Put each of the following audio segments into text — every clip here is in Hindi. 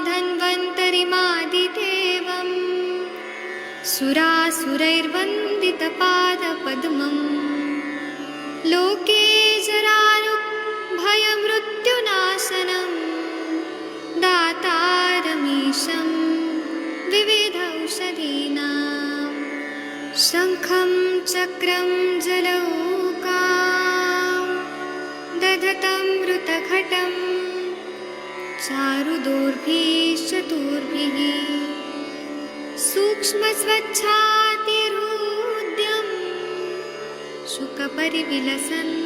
धन्वन्तरिमादिदेवम् सुरासुरैर्वन्दितपादपद्मम् लोके जरारुभयमृत्युनाशनम् दातारमीशं विविधौषधीनां शङ्खं चक्रं जलौकां दधतं मृतघटं चारुदोर्भिश्चतुर्भिः सूक्ष्मस्वच्छातिरुद्यं शुकपरिविलसन्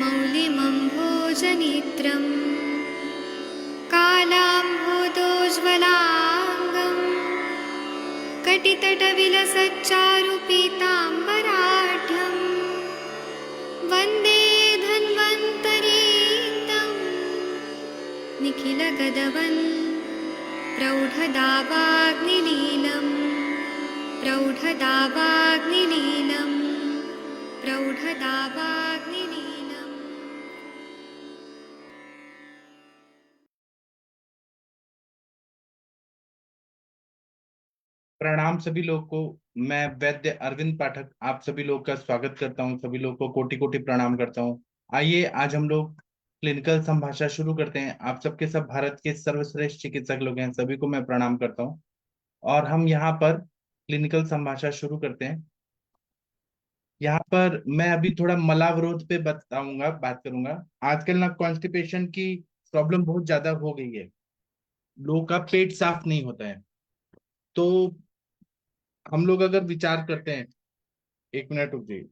मौलिमम्भोजनेत्रम् कालाम्भोदोज्ज्वलाङ्गं कटितटविलसच्चारुपीताम्बराढ्यं वन्दे धन्वन्तरीतं निखिलगदवन् प्रौढदावाग्निलीलं प्रौढदावाग्निलीलं प्रौढदावाग्निलीलम्। प्रणाम सभी लोग को। मैं वैद्य अरविंद पाठक आप सभी लोग का स्वागत करता हूं। सभी लोग को कोटि कोटि प्रणाम करता हूं। आइए आज हम लोग क्लिनिकल संभाषा शुरू करते हैं। आप सबके सब भारत के सर्वश्रेष्ठ चिकित्सक लोग हैं, सभी को मैं प्रणाम करता हूं। और हम यहाँ पर क्लिनिकल संभाषा शुरू करते हैं। यहाँ पर मैं अभी थोड़ा मलावरोध पे बात करूंगा। आजकल ना कॉन्स्टिपेशन की प्रॉब्लम बहुत ज्यादा हो गई है, लोगों का पेट साफ नहीं होता है। तो हम लोग अगर विचार करते हैं, एक मिनट रुकिए,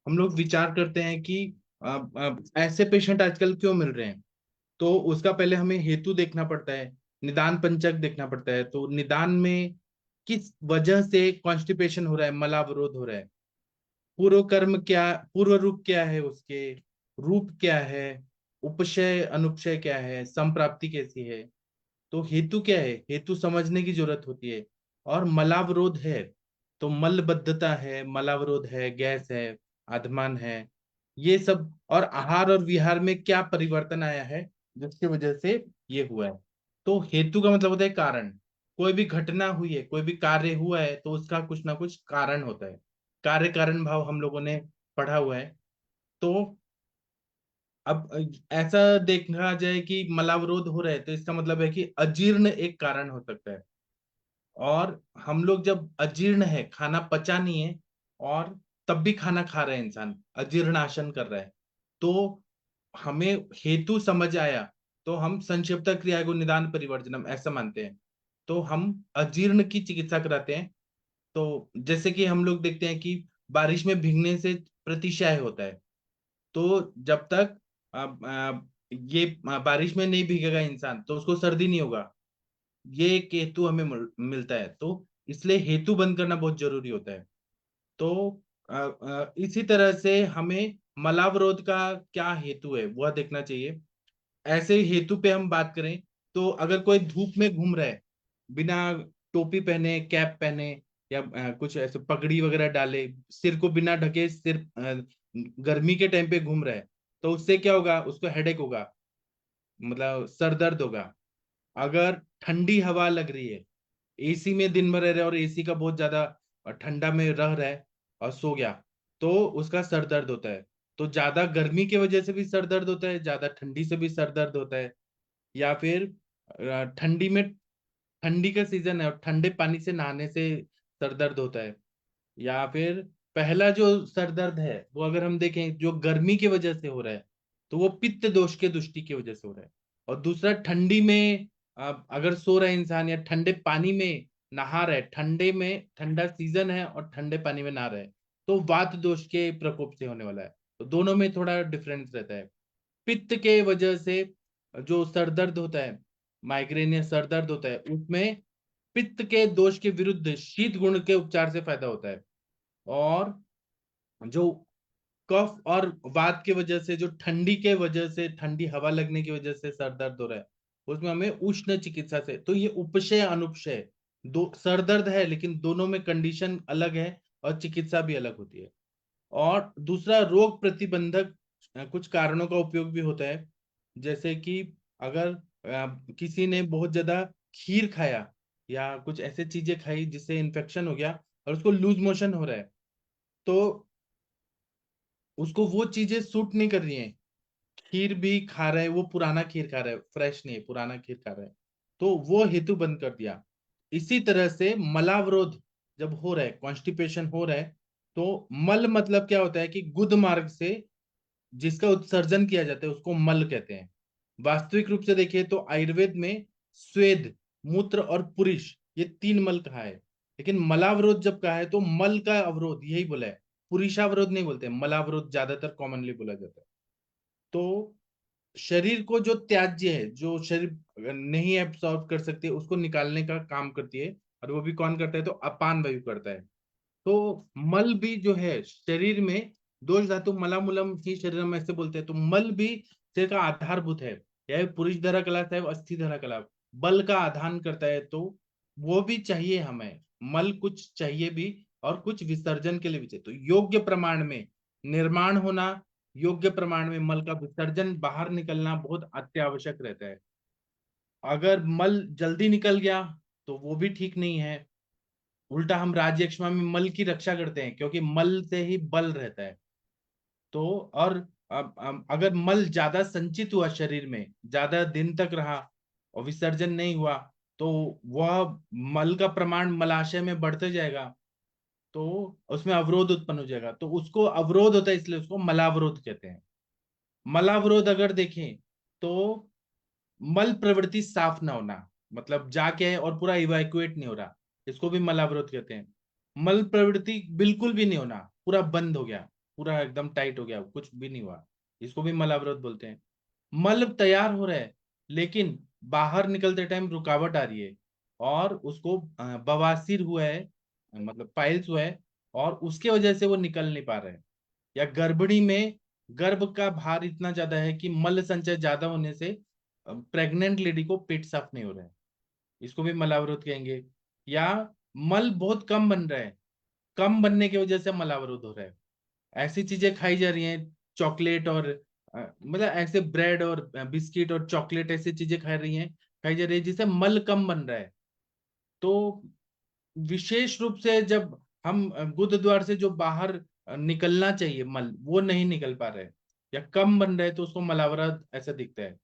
हम लोग विचार करते हैं कि ऐसे पेशेंट आजकल क्यों मिल रहे हैं। तो उसका पहले हमें हेतु देखना पड़ता है, निदान पंचक देखना पड़ता है। तो निदान में किस वजह से कॉन्स्टिपेशन हो रहा है, मलावरोध हो रहा है, पूर्व कर्म क्या, पूर्व रूप क्या है, उसके रूप क्या है, उपशय अनुपशय क्या है, संप्राप्ति कैसी है। तो हेतु क्या है, हेतु समझने की जरूरत होती है। और मलावरोध है तो मलबद्धता है, मलावरोध है, गैस है, आधमान है, ये सब। और आहार और विहार में क्या परिवर्तन आया है जिसकी वजह से ये हुआ है। तो हेतु का मतलब होता है कारण। कोई भी घटना हुई है, कोई भी कार्य हुआ है तो उसका कुछ ना कुछ कारण होता है। कार्य कारण भाव हम लोगों ने पढ़ा हुआ है। तो अब ऐसा देखा जाए कि मलावरोध हो रहा है तो इसका मतलब है कि अजीर्ण एक कारण हो सकता है। और हम लोग जब अजीर्ण है, खाना पचा नहीं है और तब भी खाना खा रहे हैं, इंसान अजीर्णाशन कर रहा है, तो हमें हेतु समझ आया तो हम संक्षिप्त क्रिया को निदान परिवर्जनम ऐसा मानते हैं। तो हम अजीर्ण की चिकित्सा कराते हैं। तो जैसे कि हम लोग देखते हैं कि बारिश में भीगने से प्रतिशय होता है। तो जब तक ये बारिश में नहीं भीगेगा इंसान तो उसको सर्दी नहीं होगा। ये एक हेतु हमें मिलता है। तो इसलिए हेतु बंद करना बहुत जरूरी होता है। तो इसी तरह से हमें मलावरोध का क्या हेतु है वह देखना चाहिए। ऐसे हेतु पे हम बात करें तो अगर कोई धूप में घूम रहा है, बिना टोपी पहने, कैप पहने, या कुछ ऐसे पगड़ी वगैरह डाले, सिर को बिना ढके, सिर गर्मी के टाइम पे घूम रहा है, तो उससे क्या होगा, उसको हेडेक होगा, मतलब सर दर्द होगा। अगर ठंडी हवा लग रही है, एसी में दिन भर रह रहा है और एसी का बहुत ज्यादा ठंडा में रह रहा है और सो गया, तो उसका सर दर्द होता है। तो ज्यादा गर्मी की वजह से भी सर दर्द होता है, ज्यादा ठंडी से भी सर दर्द होता है। या फिर ठंडी में, ठंडी का सीजन है और ठंडे पानी से नहाने से सर दर्द होता है। या फिर पहला जो सर दर्द है वो अगर हम देखें जो गर्मी की वजह से हो रहा है तो वो पित्त दोष के दृष्टि की वजह से हो रहा है। और दूसरा ठंडी में अगर सो रहा है इंसान या ठंडे पानी में नहा रहा है, ठंडे में, ठंडा सीजन है और ठंडे पानी में नहा रहा है, तो वात दोष के प्रकोप से होने वाला है। तो दोनों में थोड़ा डिफरेंस रहता है। पित्त के वजह से जो सर दर्द होता है, माइग्रेन या सर दर्द होता है, उसमें पित्त के दोष के विरुद्ध शीत गुण के उपचार से फायदा होता है। और जो कफ और वात की वजह से, जो ठंडी के वजह से, ठंडी हवा लगने की वजह से सर दर्द हो रहा है, उसमें हमें उष्ण चिकित्सा से, तो ये उपशय अनुपशय दो सर दर्द है, लेकिन दोनों में कंडीशन अलग है और चिकित्सा भी अलग होती है। और दूसरा रोग प्रतिबंधक कुछ कारणों का उपयोग भी होता है। जैसे कि अगर किसी ने बहुत ज्यादा खीर खाया या कुछ ऐसे चीजें खाई जिससे इन्फेक्शन हो गया और उसको लूज मोशन हो रहा है, तो उसको वो चीजें सूट नहीं कर रही हैं। खीर भी खा रहा है, वो पुराना खीर खा रहा है, फ्रेश नहीं, पुराना खीर खा रहा है, तो वो हेतु बंद कर दिया। इसी तरह से मलावरोध जब हो रहा है, कॉन्स्टिपेशन हो रहा है, तो मल मतलब क्या होता है कि गुद मार्ग से जिसका उत्सर्जन किया जाता है उसको मल कहते हैं। वास्तविक रूप से देखिए तो आयुर्वेद में स्वेद, मूत्र और पुरुष, ये तीन मल कहा है, लेकिन मलावरोध जब कहा है तो मल का अवरोध यही बोला है, पुरुषावरोध नहीं बोलते, मलावरोध ज्यादातर कॉमनली बोला जाता है। तो शरीर को जो त्याज्य है, जो शरीर नहीं एब्सॉर्ब कर सकती है, उसको निकालने का काम करती है, और वो भी कौन करता है, तो अपान वायु करता है। तो मल भी जो है शरीर में, दोष धातु मलामुलम ही शरीरम में ऐसे बोलते हैं, तो मल भी शरीर का आधारभूत है, यह पुरुष धरा कला है, अस्थि धरा कला बल का आधान करता है, तो वो भी चाहिए हमें। मल कुछ चाहिए भी और कुछ विसर्जन के लिए भी चाहिए, तो योग्य प्रमाण में निर्माण होना, योग्य प्रमाण में मल का विसर्जन बाहर निकलना बहुत अत्यावश्यक रहता है। अगर मल जल्दी निकल गया तो वो भी ठीक नहीं है। उल्टा हम राज्यक्षमा में मल की रक्षा करते हैं, क्योंकि मल से ही बल रहता है। तो और अगर मल ज्यादा संचित हुआ शरीर में, ज्यादा दिन तक रहा और विसर्जन नहीं हुआ, तो वह मल का प्रमाण मलाशय में बढ़ते जाएगा, तो उसमें अवरोध उत्पन्न हो जाएगा, तो उसको अवरोध होता है, इसलिए उसको मलावरोध कहते हैं। मलावरोध अगर देखें तो मल प्रवृत्ति साफ ना होना, मतलब जाके है और पूरा इवैक्यूएट नहीं हो रहा, इसको भी मलावरोध कहते हैं। मल प्रवृत्ति बिल्कुल भी नहीं होना, पूरा बंद हो गया, पूरा एकदम टाइट हो गया, कुछ भी नहीं हुआ, इसको भी मलावरोध बोलते हैं। मल तैयार हो रहा है लेकिन बाहर निकलते टाइम रुकावट आ रही है, और उसको बवासीर हुआ है, मतलब पाइल्स हुआ है, और उसके वजह से वो निकल नहीं पा रहा है। या गर्भिणी में गर्भ का भार इतना ज्यादा है कि मल संचय ज्यादा होने से प्रेग्नेंट लेडी को पेट साफ नहीं हो रहा है, इसको भी मलावरोध कहेंगे। या मल बहुत कम बन रहा है, कम बनने की वजह से मलावरोध हो रहा है। ऐसी चीजें खाई जा रही हैं, चॉकलेट और मतलब ऐसे ब्रेड और बिस्किट और चॉकलेट, ऐसी चीजें खा रही हैं, खाई जा रही है, जिससे मल कम बन रहा है। तो विशेष रूप से जब हम गुद द्वार से जो बाहर निकलना चाहिए मल, वो नहीं निकल पा रहे या कम बन रहे, तो उसको मलावरोध ऐसा दिखता है।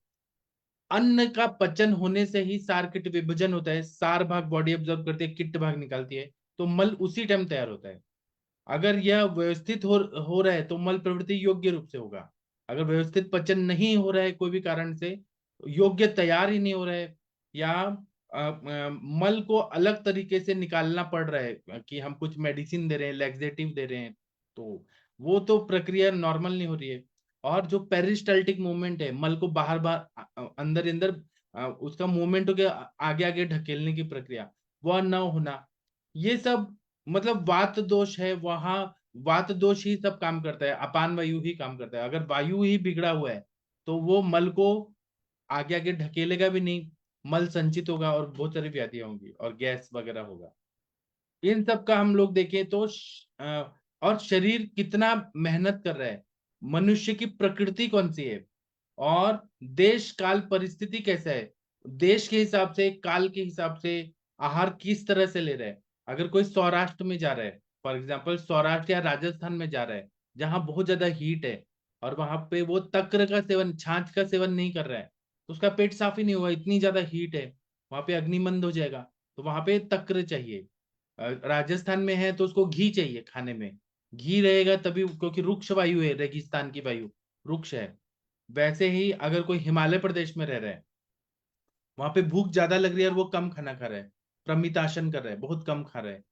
अन्न का पचन होने से ही सार किट विभाजन होता है, सार भाग बॉडी ऑब्जर्व करती है, किट भाग निकालती है, तो मल उसी टाइम तैयार होता है। अगर यह व्यवस्थित हो रहा है तो मल प्रवृत्ति योग्य रूप से होगा। अगर व्यवस्थित पचन नहीं हो रहा है कोई भी कारण से, योग्य तैयार ही नहीं हो रहा है, या मल को अलग तरीके से निकालना पड़ रहा है कि हम कुछ मेडिसिन दे रहे हैं, लैक्सेटिव दे रहे हैं, तो वो तो प्रक्रिया नॉर्मल नहीं हो रही है। और जो पेरिस्टाल्टिक मूवमेंट है, मल को बाहर बाहर अंदर अंदर उसका मूवमेंट हो गया, आगे आगे ढकेलने की प्रक्रिया, वह न होना, ये सब मतलब वात दोष है वहां। वात दोष ही सब काम करता है, अपान वायु ही काम करता है। अगर वायु ही बिगड़ा हुआ है तो वो मल को आगे आगे ढकेलेगा भी नहीं, मल संचित होगा और बहुत सारी व्याधियां होंगी और गैस वगैरह होगा। इन सब का हम लोग देखें तो और शरीर कितना मेहनत कर रहा है, मनुष्य की प्रकृति कौन सी है, और देश काल परिस्थिति कैसा है, देश के हिसाब से, काल के हिसाब से आहार किस तरह से ले रहा है। अगर कोई सौराष्ट्र में जा रहा है, फॉर एग्जाम्पल सौराष्ट्र या राजस्थान में जा रहा है, जहां बहुत ज्यादा हीट है, और वहां पे वो तक्र का सेवन, छाछ का सेवन नहीं कर रहा है, तो उसका पेट साफ ही नहीं हुआ, इतनी ज्यादा हीट है, वहां पे अग्निमंद हो जाएगा। तो वहां पे तक्र चाहिए। राजस्थान में है तो उसको घी चाहिए खाने में, घी रहेगा तभी, क्योंकि रुक्ष वायु है, रेगिस्तान की वायु रुक्ष है। वैसे ही अगर कोई हिमालय प्रदेश में रह रहा है, वहां पे भूख ज्यादा लग रही है और वो कम खाना खा रहा है, प्रमिताशन कर रहा है, बहुत कम खा रहा है,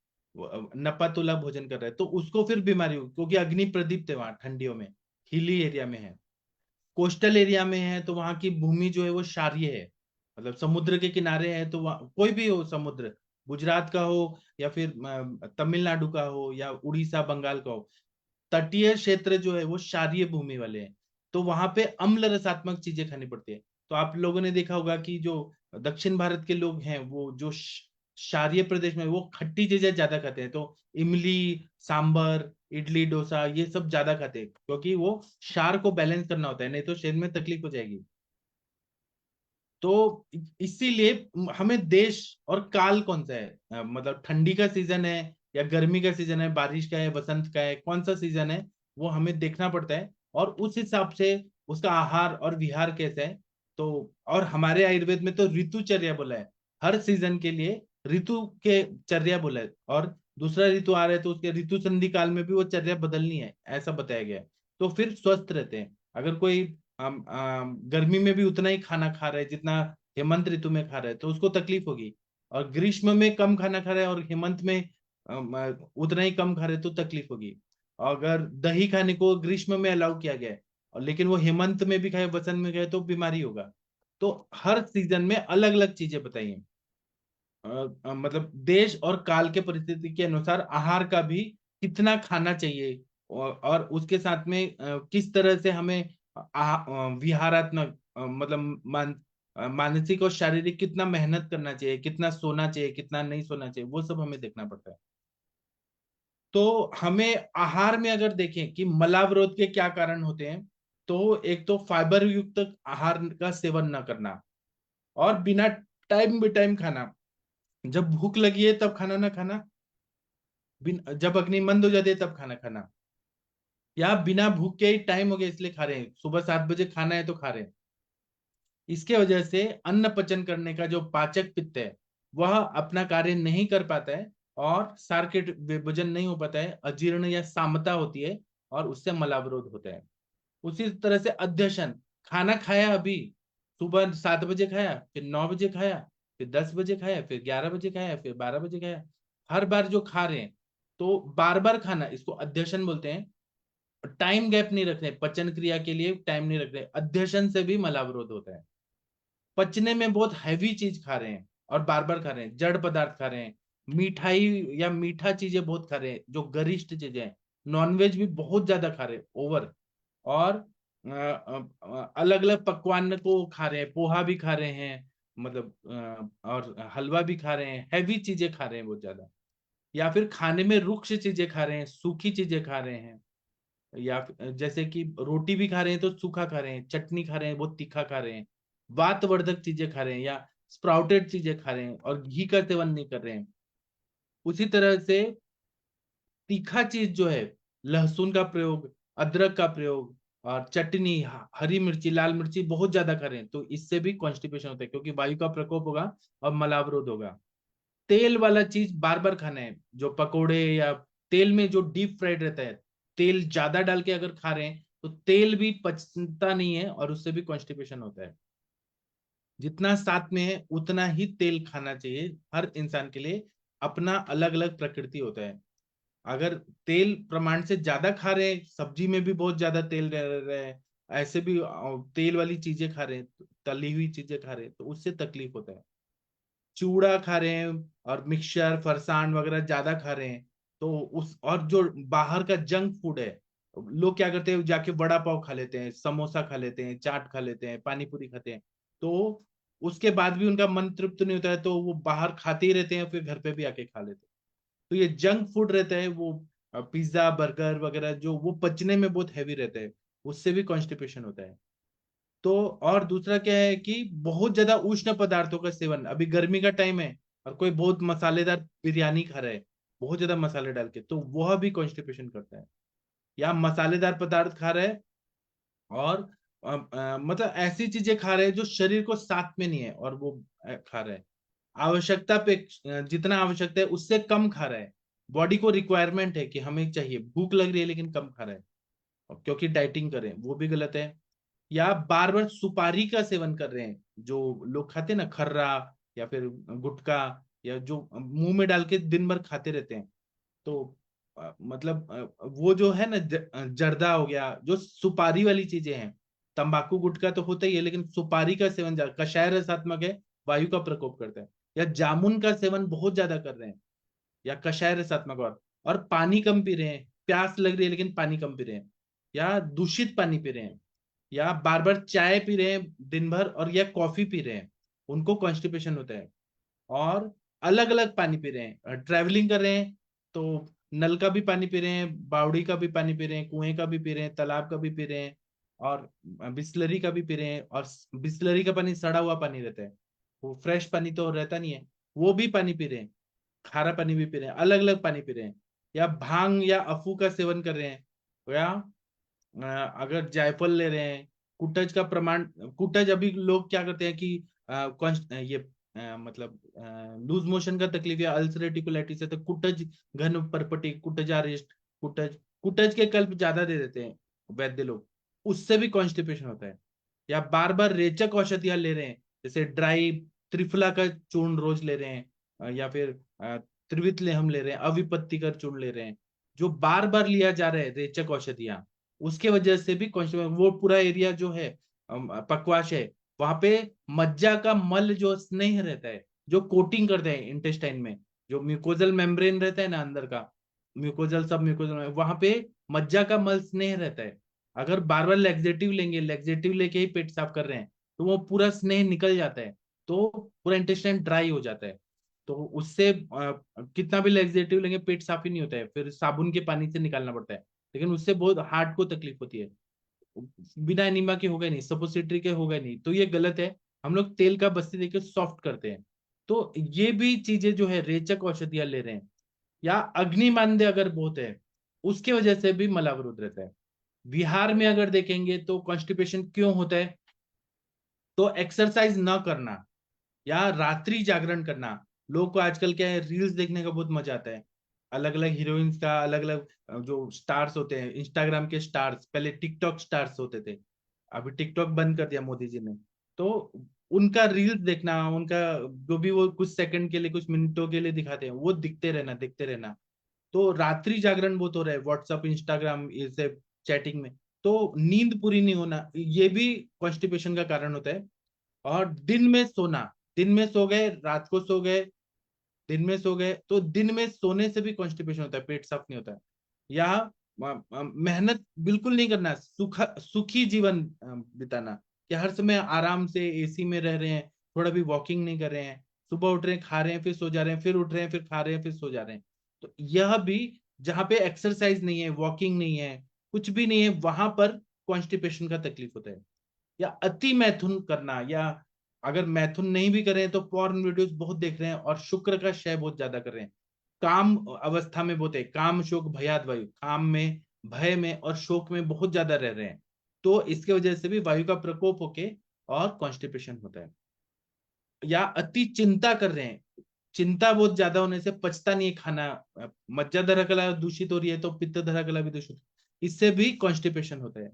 नपातुला भोजन कर रहा है, तो उसको फिर बीमारी होगी, क्योंकि अग्नि प्रदीप्त है वहां ठंडियों में, हिली एरिया में है। कोस्टल एरिया में है तो वहां की भूमि जो है वो क्षारीय है, मतलब समुद्र के किनारे है, तो वहाँ कोई भी हो समुद्र, गुजरात का हो या फिर तमिलनाडु का हो या उड़ीसा बंगाल का हो, तटीय क्षेत्र जो है वो क्षारीय भूमि वाले हैं, तो वहां पे अम्ल रसात्मक चीजें खानी पड़ती है। तो आप लोगों ने देखा होगा कि जो दक्षिण भारत के लोग हैं, वो जो क्षारीय प्रदेश में, वो खट्टी चीजें ज्यादा खाते हैं, तो इमली, सांबर, इडली, डोसा, ये सब ज्यादा खाते हैं, क्योंकि वो क्षार को बैलेंस करना होता है, नहीं तो शरीर में तकलीफ हो जाएगी। तो इसीलिए हमें देश और काल कौन सा है, मतलब ठंडी का सीजन है या गर्मी का सीजन है, बारिश का है, वसंत का है, कौन सा सीजन है, वो हमें देखना पड़ता है। और उस हिसाब से उसका आहार और विहार कैसा है। तो और हमारे आयुर्वेद में तो ऋतुचर्या बोला है, हर सीजन के लिए ऋतु के चर्या बोला है। और दूसरा ऋतु आ रहा है तो उसके ऋतु संधि काल में भी वो चर्या बदलनी है, ऐसा बताया गया है। तो फिर स्वस्थ रहते हैं। अगर कोई गर्मी में भी उतना ही खाना खा रहा है जितना हेमंत ऋतु में खा रहा है तो उसको तकलीफ होगी। और ग्रीष्म में कम खाना खा रहा है और हेमंत में उतना ही कम खा रहे हैं तो तकलीफ होगी। अगर दही खाने को ग्रीष्म में अलाउ किया गया है और लेकिन वो हेमंत में भी खाए, वसंत में खाए, तो बीमारी होगा। तो हर सीजन में अलग अलग चीजें बताइए। मतलब देश और काल के परिस्थिति के अनुसार आहार का भी कितना खाना चाहिए, और उसके साथ में किस तरह से हमें विहारात्मक मतलब मानसिक और शारीरिक कितना मेहनत करना चाहिए, कितना सोना चाहिए, कितना नहीं सोना चाहिए, वो सब हमें देखना पड़ता है। तो हमें आहार में अगर देखें कि मलावरोध के क्या कारण होते हैं, तो एक तो फाइबर युक्त आहार का सेवन न करना, और बिना टाइम बे टाइम खाना, जब भूख लगी है तब खाना ना खाना, जब अग्नि मंद हो जाती है तब खाना खाना, या बिना भूख के ही टाइम हो गया इसलिए खा रहे हैं, सुबह 7 बजे खाना है तो खा रहे हैं। इसके वजह से अन्न पचन करने का जो पाचक पित्त है वह अपना कार्य नहीं कर पाता है, और सार के विभाजन नहीं हो पाता है, अजीर्ण या सामता होती है, और उससे मलावरोध होता है। उसी तरह से अध्यशन, खाना खाया अभी, सुबह 7 बजे खाया, फिर 9 बजे खाया, फिर 10 बजे खाया, फिर 11 बजे खाया, फिर 12 बजे खाया, हर बार जो खा रहे हैं, तो बार बार खाना, इसको अध्यशन बोलते हैं। टाइम गैप नहीं रख रहे, पचन क्रिया के लिए टाइम नहीं रख रहे, अध्यशन से भी मलावरोध होता है। पचने में बहुत हैवी चीज खा रहे हैं और बार बार खा रहे हैं, जड़ पदार्थ खा रहे हैं, मिठाई या मीठा चीजें बहुत खा रहे हैं जो गरिष्ठ चीजें हैं, नॉनवेज भी बहुत ज्यादा खा रहे हैं, ओवर। और अलग अलग पकवान को खा रहे हैं, पोहा भी खा रहे हैं, मतलब और हलवा भी खा रहे हैं, हैवी चीजें खा रहे हैं बहुत ज्यादा। या फिर खाने में रुक्ष चीजें खा रहे हैं, सूखी चीजें खा रहे हैं, या जैसे कि रोटी भी खा रहे हैं तो सूखा खा रहे हैं, चटनी खा रहे हैं बहुत तीखा खा रहे हैं, वातवर्धक चीजें खा रहे हैं, या स्प्राउटेड चीजें खा रहे हैं और घी का सेवन नहीं कर रहे हैं। उसी तरह से तीखा चीज जो है, लहसुन का प्रयोग, अदरक का प्रयोग, और चटनी, हरी मिर्ची, लाल मिर्ची बहुत ज्यादा खा रहे हैं, तो इससे भी कॉन्स्टिपेशन होता है, क्योंकि वायु का प्रकोप होगा और मलावरोध होगा। तेल वाला चीज बार बार खाना है, जो पकोड़े या तेल में जो डीप फ्राइड रहता है, तेल ज्यादा डाल के अगर खा रहे हैं तो तेल भी पचता नहीं है और उससे भी कॉन्स्टिपेशन होता है। जितना साथ में है उतना ही तेल खाना चाहिए हर इंसान के लिए, अपना अलग अलग प्रकृति होता है। अगर तेल प्रमाण से ज्यादा खा रहे हैं, सब्जी में भी बहुत ज्यादा तेल रह रहा है, ऐसे भी तेल वाली चीजें खा रहे हैं, तली हुई चीजें खा रहे हैं, तो उससे तकलीफ होता है। चूड़ा खा रहे हैं और मिक्सचर फरसान वगैरह ज्यादा खा रहे हैं, तो उस और जो बाहर का जंक फूड है, लोग क्या करते हैं, जाके वड़ा पाव खा लेते हैं, समोसा खा लेते हैं, चाट खा लेते हैं, पानी पूरी खाते हैं, तो उसके बाद भी उनका मन तृप्त नहीं होता है, तो वो बाहर खाते ही रहते हैं, फिर घर पे भी आके खा लेते हैं। तो ये जंक फूड रहता है वो, पिज्जा बर्गर वगैरह, जो वो पचने में बहुत हैवी रहता है, उससे भी कॉन्स्टिपेशन होता है। तो और दूसरा क्या है कि बहुत ज्यादा उष्ण पदार्थों का सेवन, अभी गर्मी का टाइम है और कोई बहुत मसालेदार बिरयानी खा रहा है बहुत ज्यादा मसाले डाल के, तो वह भी कॉन्स्टिपेशन करता है। या मसालेदार पदार्थ खा रहा है और मतलब ऐसी चीजें खा रहे हैं जो शरीर को साथ में नहीं है, और वो खा रहा है आवश्यकता पे, जितना आवश्यकता है उससे कम खा रहा है। बॉडी को रिक्वायरमेंट है कि हमें चाहिए, भूख लग रही है लेकिन कम खा रहा है, और क्योंकि डाइटिंग करें, वो भी गलत है। या बार बार सुपारी का सेवन कर रहे हैं, जो लोग खाते हैं ना खर्रा, या फिर गुटखा, या जो मुंह में डाल के दिन भर खाते रहते हैं, तो मतलब वो जो है ना, जर्दा हो गया, जो सुपारी वाली चीजें हैं, तंबाकू गुटखा तो होता ही है, लेकिन सुपारी का सेवन कषाय रसात्मक है, वायु का प्रकोप करता है। या जामुन का सेवन बहुत ज्यादा कर रहे हैं, या कषाय रसात्मक, और पानी कम पी रहे हैं, प्यास लग रही है लेकिन पानी कम पी रहे हैं, या दूषित पानी पी रहे हैं, या बार बार चाय पी रहे हैं दिन भर, और या कॉफी पी रहे हैं, उनको कॉन्स्टिपेशन होता है। और अलग अलग पानी पी रहे हैं, ट्रैवलिंग कर रहे हैं तो नल का भी पानी पी रहे हैं, बावड़ी का भी पानी पी रहे हैं, कुएं का भी पी रहे हैं, तालाब का भी पी रहे हैं, और बिस्लरी का भी पी रहे हैं, और बिस्लरी का पानी सड़ा हुआ पानी रहता है, वो फ्रेश पानी तो रहता नहीं है, वो भी पानी पी रहे हैं, खारा पानी भी पी रहे हैं, अलग अलग पानी पी रहे हैं, या भांग या अफू का सेवन कर रहे हैं, या अगर जायफल ले रहे हैं, कुटज का प्रमाण, कुटज अभी लोग क्या करते हैं कि ये मतलब लूज मोशन का तकलीफ या अल्सरेटिव कोलाइटिस है तो कुटज घन परपटी, कुटजारिस्ट, कुटज कुटज के कल्प ज्यादा दे देते हैं वैद्य लोग, उससे भी कॉन्स्टिपेशन होता है। या बार बार रेचक औषधियां ले रहे हैं, जैसे ड्राई त्रिफला का चूर्ण रोज ले रहे हैं, या फिर त्रिवितलेहम ले रहे हैं, अविपत्ति का चूर्ण ले रहे हैं, जो बार बार लिया जा रहा है रेचक औषधियां, उसके वजह से भी कॉन्स्टिपेशन, वो पूरा एरिया जो है पकवाश है, वहां पे मज्जा का मल जो स्नेह रहता है, जो कोटिंग करते हैं इंटेस्टाइन में, जो म्यूकोजल मेम्ब्रेन रहता है ना अंदर का, म्यूकोजल सब म्यूकोजल, वहां पे मज्जा का मल स्नेह रहता है। अगर बार बार लेक्सेटिव लेंगे, लेक्सेटिव लेके ही पेट साफ कर रहे हैं, तो वो पूरा स्नेह निकल जाता है, तो पूरा इंटेस्टाइन ड्राई हो जाता है। तो उससे कितना भी लेक्सेटिव लेंगे पेट साफ ही नहीं होता है, फिर साबुन के पानी से निकालना पड़ता है, लेकिन उससे बहुत हार्ट को तकलीफ होती है। बिना एनीमा के होगा नहीं, सपोसिटरी के होगा नहीं, तो ये गलत है। हम लोग तेल का बस्ती देके सॉफ्ट करते हैं। तो ये भी चीजें जो है रेचक औषधियां ले रहे हैं, या अग्निमांद्य अगर बहुत है, उसके वजह से भी मलावरुद्ध रहता है। बिहार में अगर देखेंगे तो कॉन्स्टिपेशन क्यों होता है, तो एक्सरसाइज न करना या रात्रि जागरण करना। लोग को आजकल क्या है, रील्स देखने का बहुत मजा आता है, अलग अलग हीरोइंस का, अलग अलग जो स्टार्स होते हैं, इंस्टाग्राम के स्टार्स, पहले टिकटॉक स्टार्स होते थे, अभी टिकटॉक बंद कर दिया मोदी जी ने। तो उनका रील्स देखना, उनका जो भी वो कुछ सेकंड के लिए, कुछ मिनटों के लिए दिखाते हैं, वो दिखते रहना, दिखते रहना। तो रात्रि जागरण बहुत हो रहा है व्हाट्सअप इंस्टाग्राम इसे चैटिंग में, तो नींद पूरी नहीं होना, ये भी कॉन्स्टिपेशन का कारण होता है। और दिन में सोना, दिन में सो गए, रात को सो गए, दिन में सो गए, तो दिन में सोने से भी कॉन्स्टिपेशन होता है, पेट साफ नहीं होता है। या मेहनत बिल्कुल नहीं करना, सुखी जीवन बिताना, कि हर समय आराम से एसी में रह रहे हैं, थोड़ा भी वॉकिंग नहीं कर रहे हैं, सुबह उठ रहे हैं, खा रहे हैं, फिर सो जा रहे हैं, फिर उठ रहे हैं, फिर खा रहे हैं, फिर सो जा रहे हैं। तो यह भी, जहाँ पे एक्सरसाइज नहीं है, वॉकिंग नहीं है, कुछ भी नहीं है, वहां पर कॉन्स्टिपेशन का तकलीफ होता है। या अति मैथुन करना, या अगर मैथुन नहीं भी कर रहे हैं तो पॉर्न वीडियोस बहुत देख रहे हैं और शुक्र का क्षय बहुत ज्यादा कर रहे हैं, काम अवस्था में बहुत है, काम शोक भयाद वायु, काम में, भय में और शोक में बहुत ज्यादा रह रहे हैं, तो इसके वजह से भी वायु का प्रकोप होके और कॉन्स्टिपेशन होता है। या अति चिंता कर रहे हैं, चिंता बहुत ज्यादा होने से पचता नहीं है खाना, मज्जा धरा कला दूषित हो रही है तो पित्त धरा कला भी दूषित, इससे भी कॉन्स्टिपेशन होता है।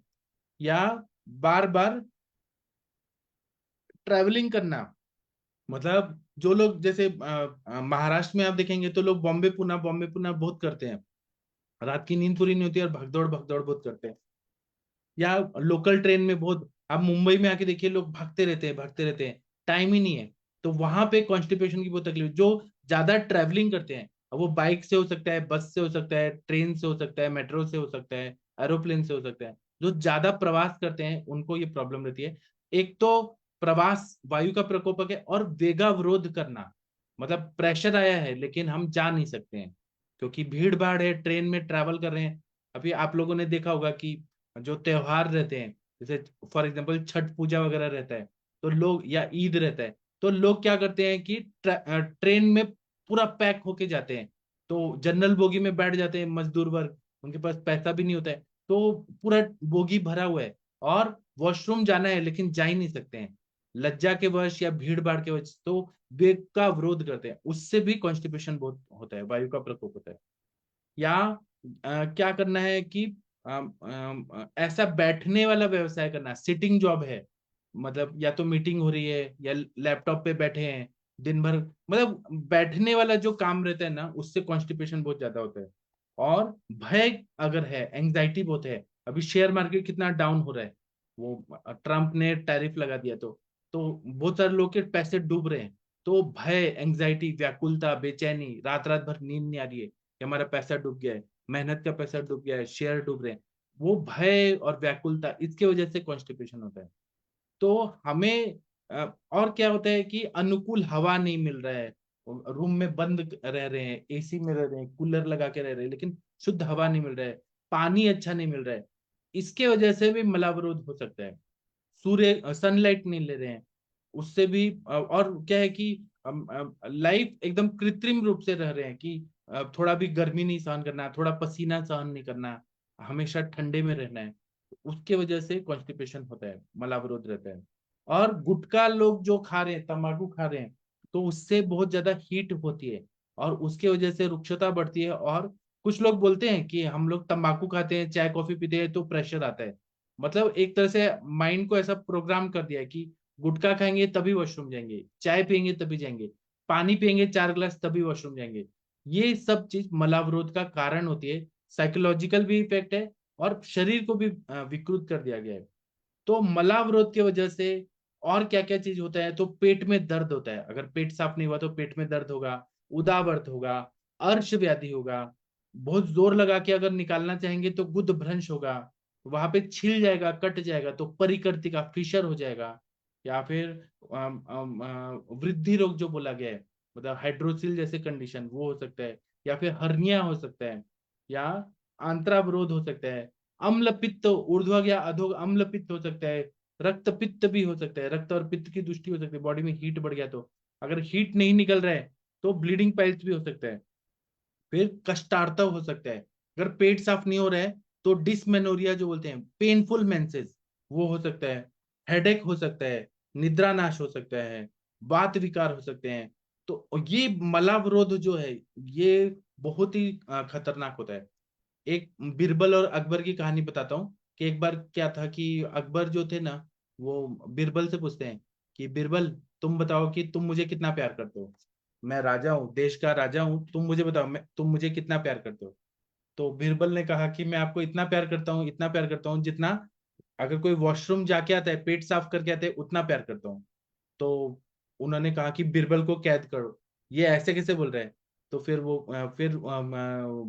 या बार बार ट्रैवलिंग करना, मतलब जो लोग जैसे महाराष्ट्र में आप देखेंगे तो लोग बॉम्बे पुणे बहुत करते हैं, रात की नींद पूरी नहीं होती और भगदौड़ बहुत करते हैं। या लोकल ट्रेन में बहुत, आप मुंबई में आके देखिए, लोग भागते रहते हैं, टाइम ही नहीं है। तो वहां पे कॉन्स्टिपेशन की बहुत तकलीफ, जो ज्यादा ट्रैवलिंग करते हैं, अब वो बाइक से हो सकता है, बस से हो सकता है, ट्रेन से हो सकता है, मेट्रो से हो सकता है, एरोप्लेन से हो सकता है, जो ज्यादा प्रवास करते हैं उनको ये प्रॉब्लम रहती है। एक तो प्रवास वायु का प्रकोपक है, और वेगावरोध करना, मतलब प्रेशर आया है लेकिन हम जा नहीं सकते हैं, क्योंकि भीड़ भाड़ है, ट्रेन में ट्रैवल कर रहे हैं। अभी आप लोगों ने देखा होगा कि जो त्योहार रहते हैं, जैसे फॉर एग्जांपल छठ पूजा वगैरह रहता है, तो लोग, या ईद रहता है, तो लोग क्या करते हैं कि ट्रेन में पूरा पैक होके जाते हैं, तो जनरल बोगी में बैठ जाते हैं मजदूर वर्ग, उनके पास पैसा भी नहीं होता है, तो पूरा बोगी भरा हुआ है, और वॉशरूम जाना है लेकिन जा ही नहीं सकते हैं, लज्जा के वश या भीड़ भाड़ के वजह से, तो वेग का विरोध करते हैं, उससे भी कॉन्स्टिपेशन बहुत होता है, वायु का प्रकोप होता है। या क्या करना है कि ऐसा बैठने वाला व्यवसाय करना, सिटिंग जॉब है, मतलब या तो मीटिंग हो रही है या लैपटॉप पे बैठे हैं दिन भर, मतलब बैठने वाला जो काम रहता है ना, उससे कॉन्स्टिपेशन बहुत ज्यादा होता है। और भय अगर है, एंग्जाइटी बहुत है, अभी शेयर मार्केट कितना डाउन हो रहा है, वो ट्रम्प ने टैरिफ लगा दिया, तो बहुत सारे लोग के पैसे डूब रहे हैं, तो भय, एंग्जाइटी, व्याकुलता, बेचैनी, रात रात भर नींद नहीं आ रही है कि हमारा पैसा डूब गया है, मेहनत का पैसा डूब गया है, शेयर डूब रहे हैं, वो भय और व्याकुलता, इसके वजह से कॉन्स्टिपेशन होता है। तो हमें और क्या होता है कि अनुकूल हवा नहीं मिल रहा है, रूम में बंद रह रहे हैं, एसी में रह रहे हैं, कूलर लगा के रह रहे हैं, लेकिन शुद्ध हवा नहीं मिल रहा है, पानी अच्छा नहीं मिल रहा है, इसके वजह से भी मलावरोध हो सकता है। सूर्य सनलाइट नहीं ले रहे हैं, उससे भी और क्या है कि लाइफ एकदम कृत्रिम रूप से रह रहे हैं कि थोड़ा भी गर्मी नहीं सहन करना, थोड़ा पसीना सहन नहीं करना, हमेशा ठंडे में रहना है। उसके वजह से कॉन्स्टिपेशन होता है, मलावरोध रहता है। और गुटखा लोग जो खा रहे हैं, तंबाकू खा रहे हैं, तो उससे बहुत ज्यादा हीट होती है और उसके वजह से रुक्षता बढ़ती है। और कुछ लोग बोलते हैं कि हम लोग तंबाकू खाते हैं, चाय कॉफी पीते हैं तो प्रेशर आता है। मतलब एक तरह से माइंड को ऐसा प्रोग्राम कर दिया है कि गुटखा खाएंगे तभी वॉशरूम जाएंगे, चाय पियेंगे तभी जाएंगे, पानी पियेंगे 4 गिलास तभी वॉशरूम जाएंगे। ये सब चीज मलावरोध का कारण होती है। साइकोलॉजिकल भी इफेक्ट है और शरीर को भी विकृत कर दिया गया है। तो मलावरोध की वजह से और क्या क्या चीज होता है, तो पेट में दर्द होता है। अगर पेट साफ नहीं हुआ तो पेट में दर्द होगा, उदावत होगा, अर्श व्याधि होगा। बहुत जोर लगा के अगर निकालना चाहेंगे तो गुद भ्रंश होगा, वहां पे छिल जाएगा, कट जाएगा तो परिकर्तिका फिशर हो जाएगा। या फिर वृद्धि रोग जो बोला गया है, मतलब हाइड्रोसिल जैसे कंडीशन वो हो सकता है। या फिर हर्निया हो सकता है, या आंत्रावरोध हो सकता है। अम्ल पित्त ऊर्ध्व या अधो अम्ल पित्त हो सकता है। रक्त पित्त भी हो सकता है, रक्त और पित्त की दृष्टि हो सकती है, बॉडी में हीट बढ़ गया तो। अगर हीट नहीं निकल रहा है तो ब्लीडिंग पाइल्स भी हो सकता है। फिर कष्टार्तव हो सकता है। अगर पेट साफ नहीं हो रहा है तो डिसमेनोरिया जो बोलते हैं, पेनफुल मेंसेस, वो हो सकता है। हेडेक हो सकता है, निद्रा नाश हो सकता है, वात विकार हो सकते हैं। तो ये मलावरोध जो है ये बहुत ही खतरनाक होता है। एक बीरबल और अकबर की कहानी बताता हूँ कि एक बार क्या था कि अकबर जो थे ना, वो बीरबल से पूछते हैं कि बीरबल, तुम बताओ कि तुम मुझे कितना प्यार करते हो। मैं राजा हूँ, देश का राजा हूँ, तुम मुझे बताओ तुम मुझे कितना प्यार करते हो। तो बीरबल ने कहा कि मैं आपको इतना प्यार करता हूँ, इतना प्यार करता हूँ जितना अगर कोई वॉशरूम जाके आता है, पेट साफ करके आता है, उतना प्यार करता हूँ। तो उन्होंने कहा कि बिरबल को कैद करो, ये ऐसे कैसे बोल रहे हैं। तो फिर वो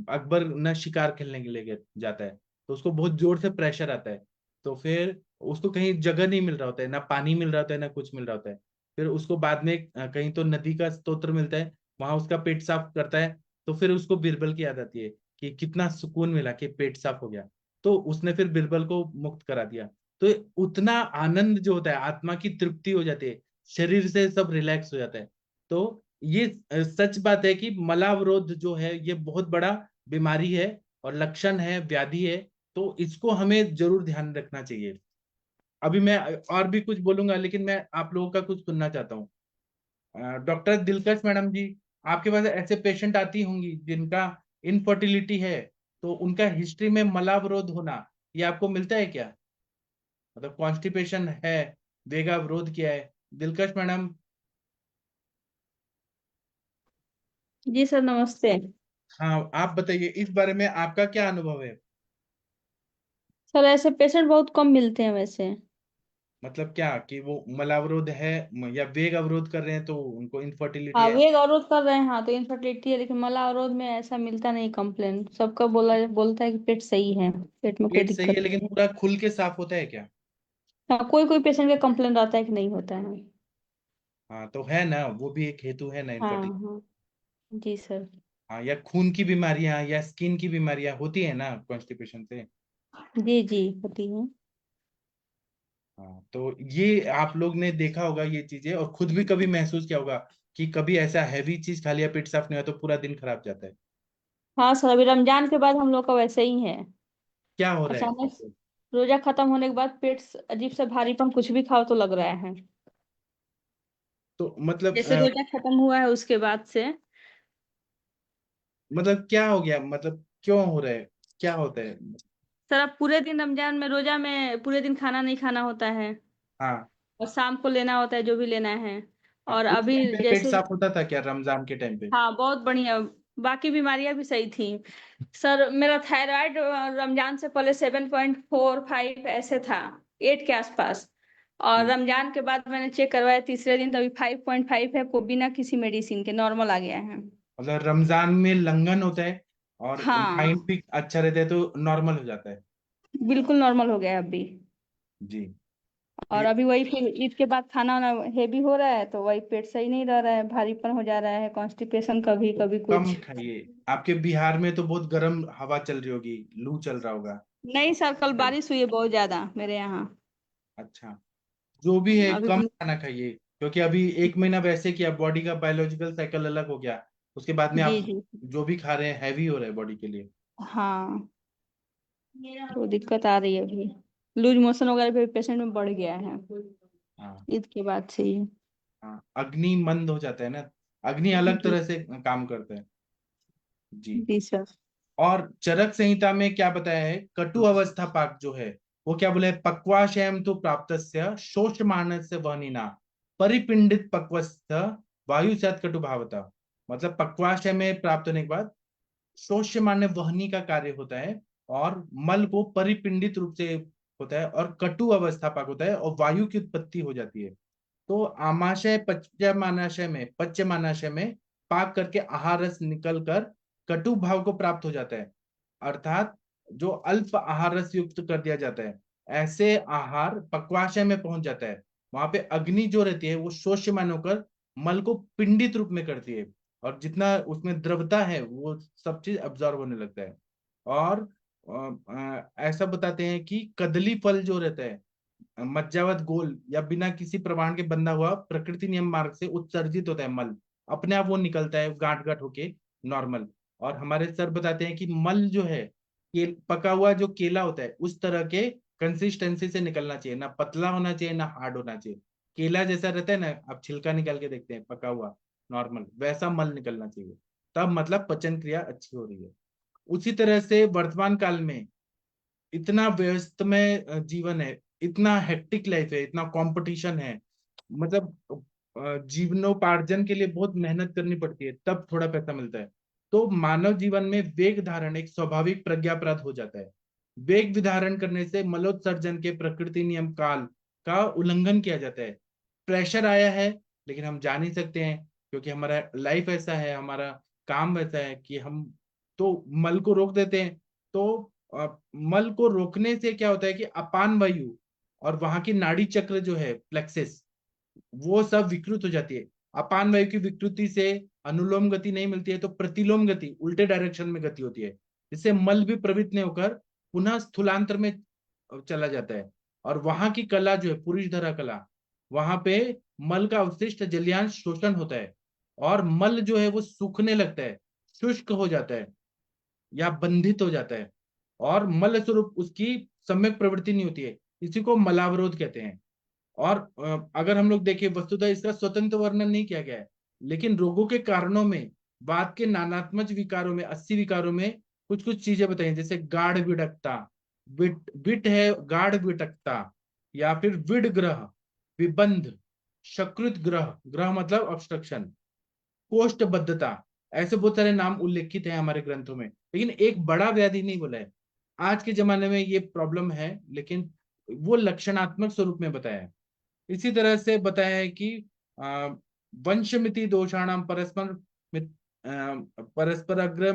अकबर न शिकार खेलने के लिए जाता है, तो उसको बहुत जोर से प्रेशर आता है। तो फिर उसको कहीं जगह नहीं मिल रहा होता है, ना पानी मिल रहा होता है, ना कुछ मिल रहा होता है। फिर उसको बाद में कहीं तो नदी का स्तोत्र मिलता है, वहां उसका पेट साफ करता है। तो फिर उसको बिरबल की याद आती है कि कितना सुकून मिला कि पेट साफ हो गया। तो उसने फिर बिरबल को मुक्त करा दिया। तो उतना आनंद जो होता है, आत्मा की तृप्ति हो जाती है, शरीर से सब रिलैक्स हो जाता है। तो ये सच बात है कि मलावरोध जो है ये बहुत बड़ा बीमारी है और लक्षण है, व्याधि है। तो इसको हमें जरूर ध्यान रखना चाहिए। अभी मैं और भी कुछ बोलूंगा, लेकिन मैं आप लोगों का कुछ सुनना चाहता हूँ। डॉक्टर दिलकश मैडम जी, आपके पास ऐसे पेशेंट आती होंगी जिनका इनफर्टिलिटी है, तो उनका हिस्ट्री में मलावरोध होना ये आपको मिलता है क्या? मतलब कॉन्स्टिपेशन है, वेगावरोध किया है, दिलकश मैडम। जी सर, नमस्ते। हाँ, आप बताइए इस बारे में आपका क्या अनुभव है? सर, ऐसे पेशेंट बहुत कम मिलते हैं वैसे। मतलब क्या कि वो मलावरोध है या वेग अवरोध कर रहे हैं तो उनको इनफर्टिलिटी हाँ, है? वेग अवरोध कर रहे हैं, हाँ तो इनफर्टिलिटी है, लेकिन मला अवरोध में ऐसा मिलता नहीं कंप्लेंट। सबका बोलता है कि पेट सही है, पेट में कोई पेट सही है दिक्कत लेकिन नहीं है। पूरा खुल के साफ होता है क्या? हाँ, कोई कोई पेशेंट का कंप्लेंट आता है कि नहीं होता है। हाँ, तो है ना, वो भी एक हेतु है ना हाँ इनफर्टिलिटी। हाँ। जी सर। हाँ, या खून की बीमारियां या स्किन की बीमारियां होती है ना कॉन्स्टिपेशन से। जी जी, होती है। हाँ, तो ये आप लोग ने देखा होगा ये चीजें और खुद भी कभी महसूस किया होगा कि कभी ऐसा हैवी चीज खा लिया, पेट साफ नहीं हुआ तो पूरा दिन खराब जाता है। हाँ सर, अभी रमजान के बाद हम लोग का वैसे ही है। क्या हो रहा है अचानक आपको? रोजा खत्म होने के बाद पेट अजीब सा भारीपन, कुछ भी खाओ तो लग रहा है। तो मतलब जैसे रोजा खत्म हुआ है उसके बाद से। मतलब क्या हो गया, मतलब क्यों हो रहा है, क्या होता है? सर, अब पूरे दिन रमजान में रोजा में पूरे दिन खाना नहीं खाना होता है, हाँ। और शाम को लेना होता है जो भी लेना है। हाँ, और उस अभी टाइम पे पेट जैसे, साफ होता था क्या रमजान के टाइम पे? हाँ बहुत बढ़िया। बाकी बीमारियां भी सही थी। सर, मेरा थायराइड रमजान से पहले 7.45 ऐसे था, 8 के आसपास। और हम्म। रमजान के बाद मैंने चेक करवाया तीसरे दिन, तो अभी 5.5 है, को बिना किसी मेडिसिन के नॉर्मल आ गया है। मतलब रमजान में लंघन होता है और हाँ, माइंड भी अच्छा रहता है तो नॉर्मल हो जाता है। बिल्कुल नॉर्मल हो गया है अभी। जी। और ये अभी वही फिर ईद के बाद खाना वाना हेवी हो रहा है, तो वही पेट सही नहीं रह रहा है, भारीपन हो जा रहा है, कॉन्स्टिपेशन कभी तो कभी कम कुछ। खाइए। आपके बिहार में तो बहुत गर्म हवा चल रही होगी, लू चल रहा होगा। नहीं सर, कल बारिश हुई है बहुत ज्यादा मेरे यहाँ। अच्छा, जो भी है अभी कम तो खाना खाइए, क्योंकि अभी 1 महीना वैसे किया, बॉडी का बायोलॉजिकल साइकिल अलग हो गया, उसके बाद में जी आप जी। जो भी खा रहे हैं हैवी हो रहा है बॉडी के लिए। हाँ, तो दिक्कत आ रही है अभी। लूज मोशन वगैरह भी पेशेंट में बढ़ गया है हाँ ईद के बाद से ही। हाँ, अग्नि मंद हो जाता है ना, अग्नि अलग जी तरह से काम करता है। जी। जी सर। और चरक संहिता में क्या बताया है, कटु अवस्था पाक जो है, वो क्या बोला है, पक्वाशयम तो प्राप्तस्य शोषमाणस्य वहनिना परिपिंडित पक्वस्थ वायु सत कटु भावता। मतलब पक्वाशय में प्राप्त होने के बाद शोष्यमान्य वहनी का कार्य होता है, और मल को परिपिंडित रूप से होता है, और कटु अवस्था पाक होता है, और वायु की उत्पत्ति हो जाती है। तो आमाशय पच्यमानाशय में पाक करके आहार रस निकल कर कटु भाव को प्राप्त हो जाता है, अर्थात जो अल्प आहार रस युक्त कर दिया जाता है, ऐसे आहार पक्वाशय में पहुंच जाता है। वहां पे अग्नि जो रहती है वो शोष्यमान होकर मल को पिंडित रूप में करती है, और जितना उसमें द्रवता है वो सब चीज अब्जॉर्ब होने लगता है। और ऐसा बताते हैं कि कदली फल जो रहता है, मज्जावत गोल या बिना किसी प्रमाण के बंधा हुआ प्रकृति नियम मार्ग से उत्सर्जित होता है मल, अपने आप वो निकलता है गांठ गांठ होके नॉर्मल। और हमारे सर बताते हैं कि मल जो है, पका हुआ जो केला होता है उस तरह के कंसिस्टेंसी से निकलना चाहिए, ना पतला होना चाहिए ना हार्ड होना चाहिए। केला जैसा रहता है ना, आप छिलका निकाल के देखते हैं पका हुआ नॉर्मल, वैसा मल निकलना चाहिए, तब मतलब पचन क्रिया अच्छी हो रही है। उसी तरह से वर्तमान काल में इतना व्यस्तमय जीवन है, इतना हेक्टिक लाइफ है, इतना कंपटीशन है, मतलब जीवनोपार्जन के लिए बहुत मेहनत करनी पड़ती है तब थोड़ा पैसा मिलता है। तो मानव जीवन में वेग धारण एक स्वाभाविक प्रज्ञापराध हो जाता है। वेग विधारण करने से मलोत्सर्जन के प्रकृति नियम काल का उल्लंघन किया जाता है। प्रेशर आया है, लेकिन हम जा नहीं सकते हैं, क्योंकि हमारा लाइफ ऐसा है, हमारा काम वैसा है कि हम तो मल को रोक देते हैं। तो मल को रोकने से क्या होता है कि अपान वायु और वहां की नाड़ी चक्र जो है प्लेक्सिस, वो सब विकृत हो जाती है। अपान वायु की विकृति से अनुलोम गति नहीं मिलती है, तो प्रतिलोम गति, उल्टे डायरेक्शन में गति होती है, जिससे मल भी प्रवृत्त नहीं होकर पुनः स्थूलांतर में चला जाता है। और वहां की कला जो है पुरुष धरा कला, वहां पे मल का अवशिष्ट जलियांश शोषण होता है, और मल जो है वो सूखने लगता है, शुष्क हो जाता है या बंधित हो जाता है, और मल स्वरूप उसकी सम्यक प्रवृत्ति नहीं होती है। इसी को मलावरोध कहते हैं। और अगर हम लोग देखें, वस्तुतः इसका स्वतंत्र वर्णन नहीं किया गया है, लेकिन रोगों के कारणों में वात के नानात्मक विकारों में, 80 विकारों में कुछ कुछ चीजें बताई, जैसे गाढ़ विडकता, विट है गाढ़ विटकता, या फिर विड ग्रह, विबंध, शकृत ग्रह, ग्रह मतलब ऑब्स्ट्रक्शन, कोष्ठबद्धता, ऐसे बहुत सारे नाम उल्लेखित हैं हमारे ग्रंथों में, लेकिन एक बड़ा व्याधि नहीं बोला है। आज के जमाने में ये प्रॉब्लम है, लेकिन वो लक्षणात्मक स्वरूप में बताया है। इसी तरह से बताया है कि आ, वंशमिति दोषाणाम परस्पर अग्र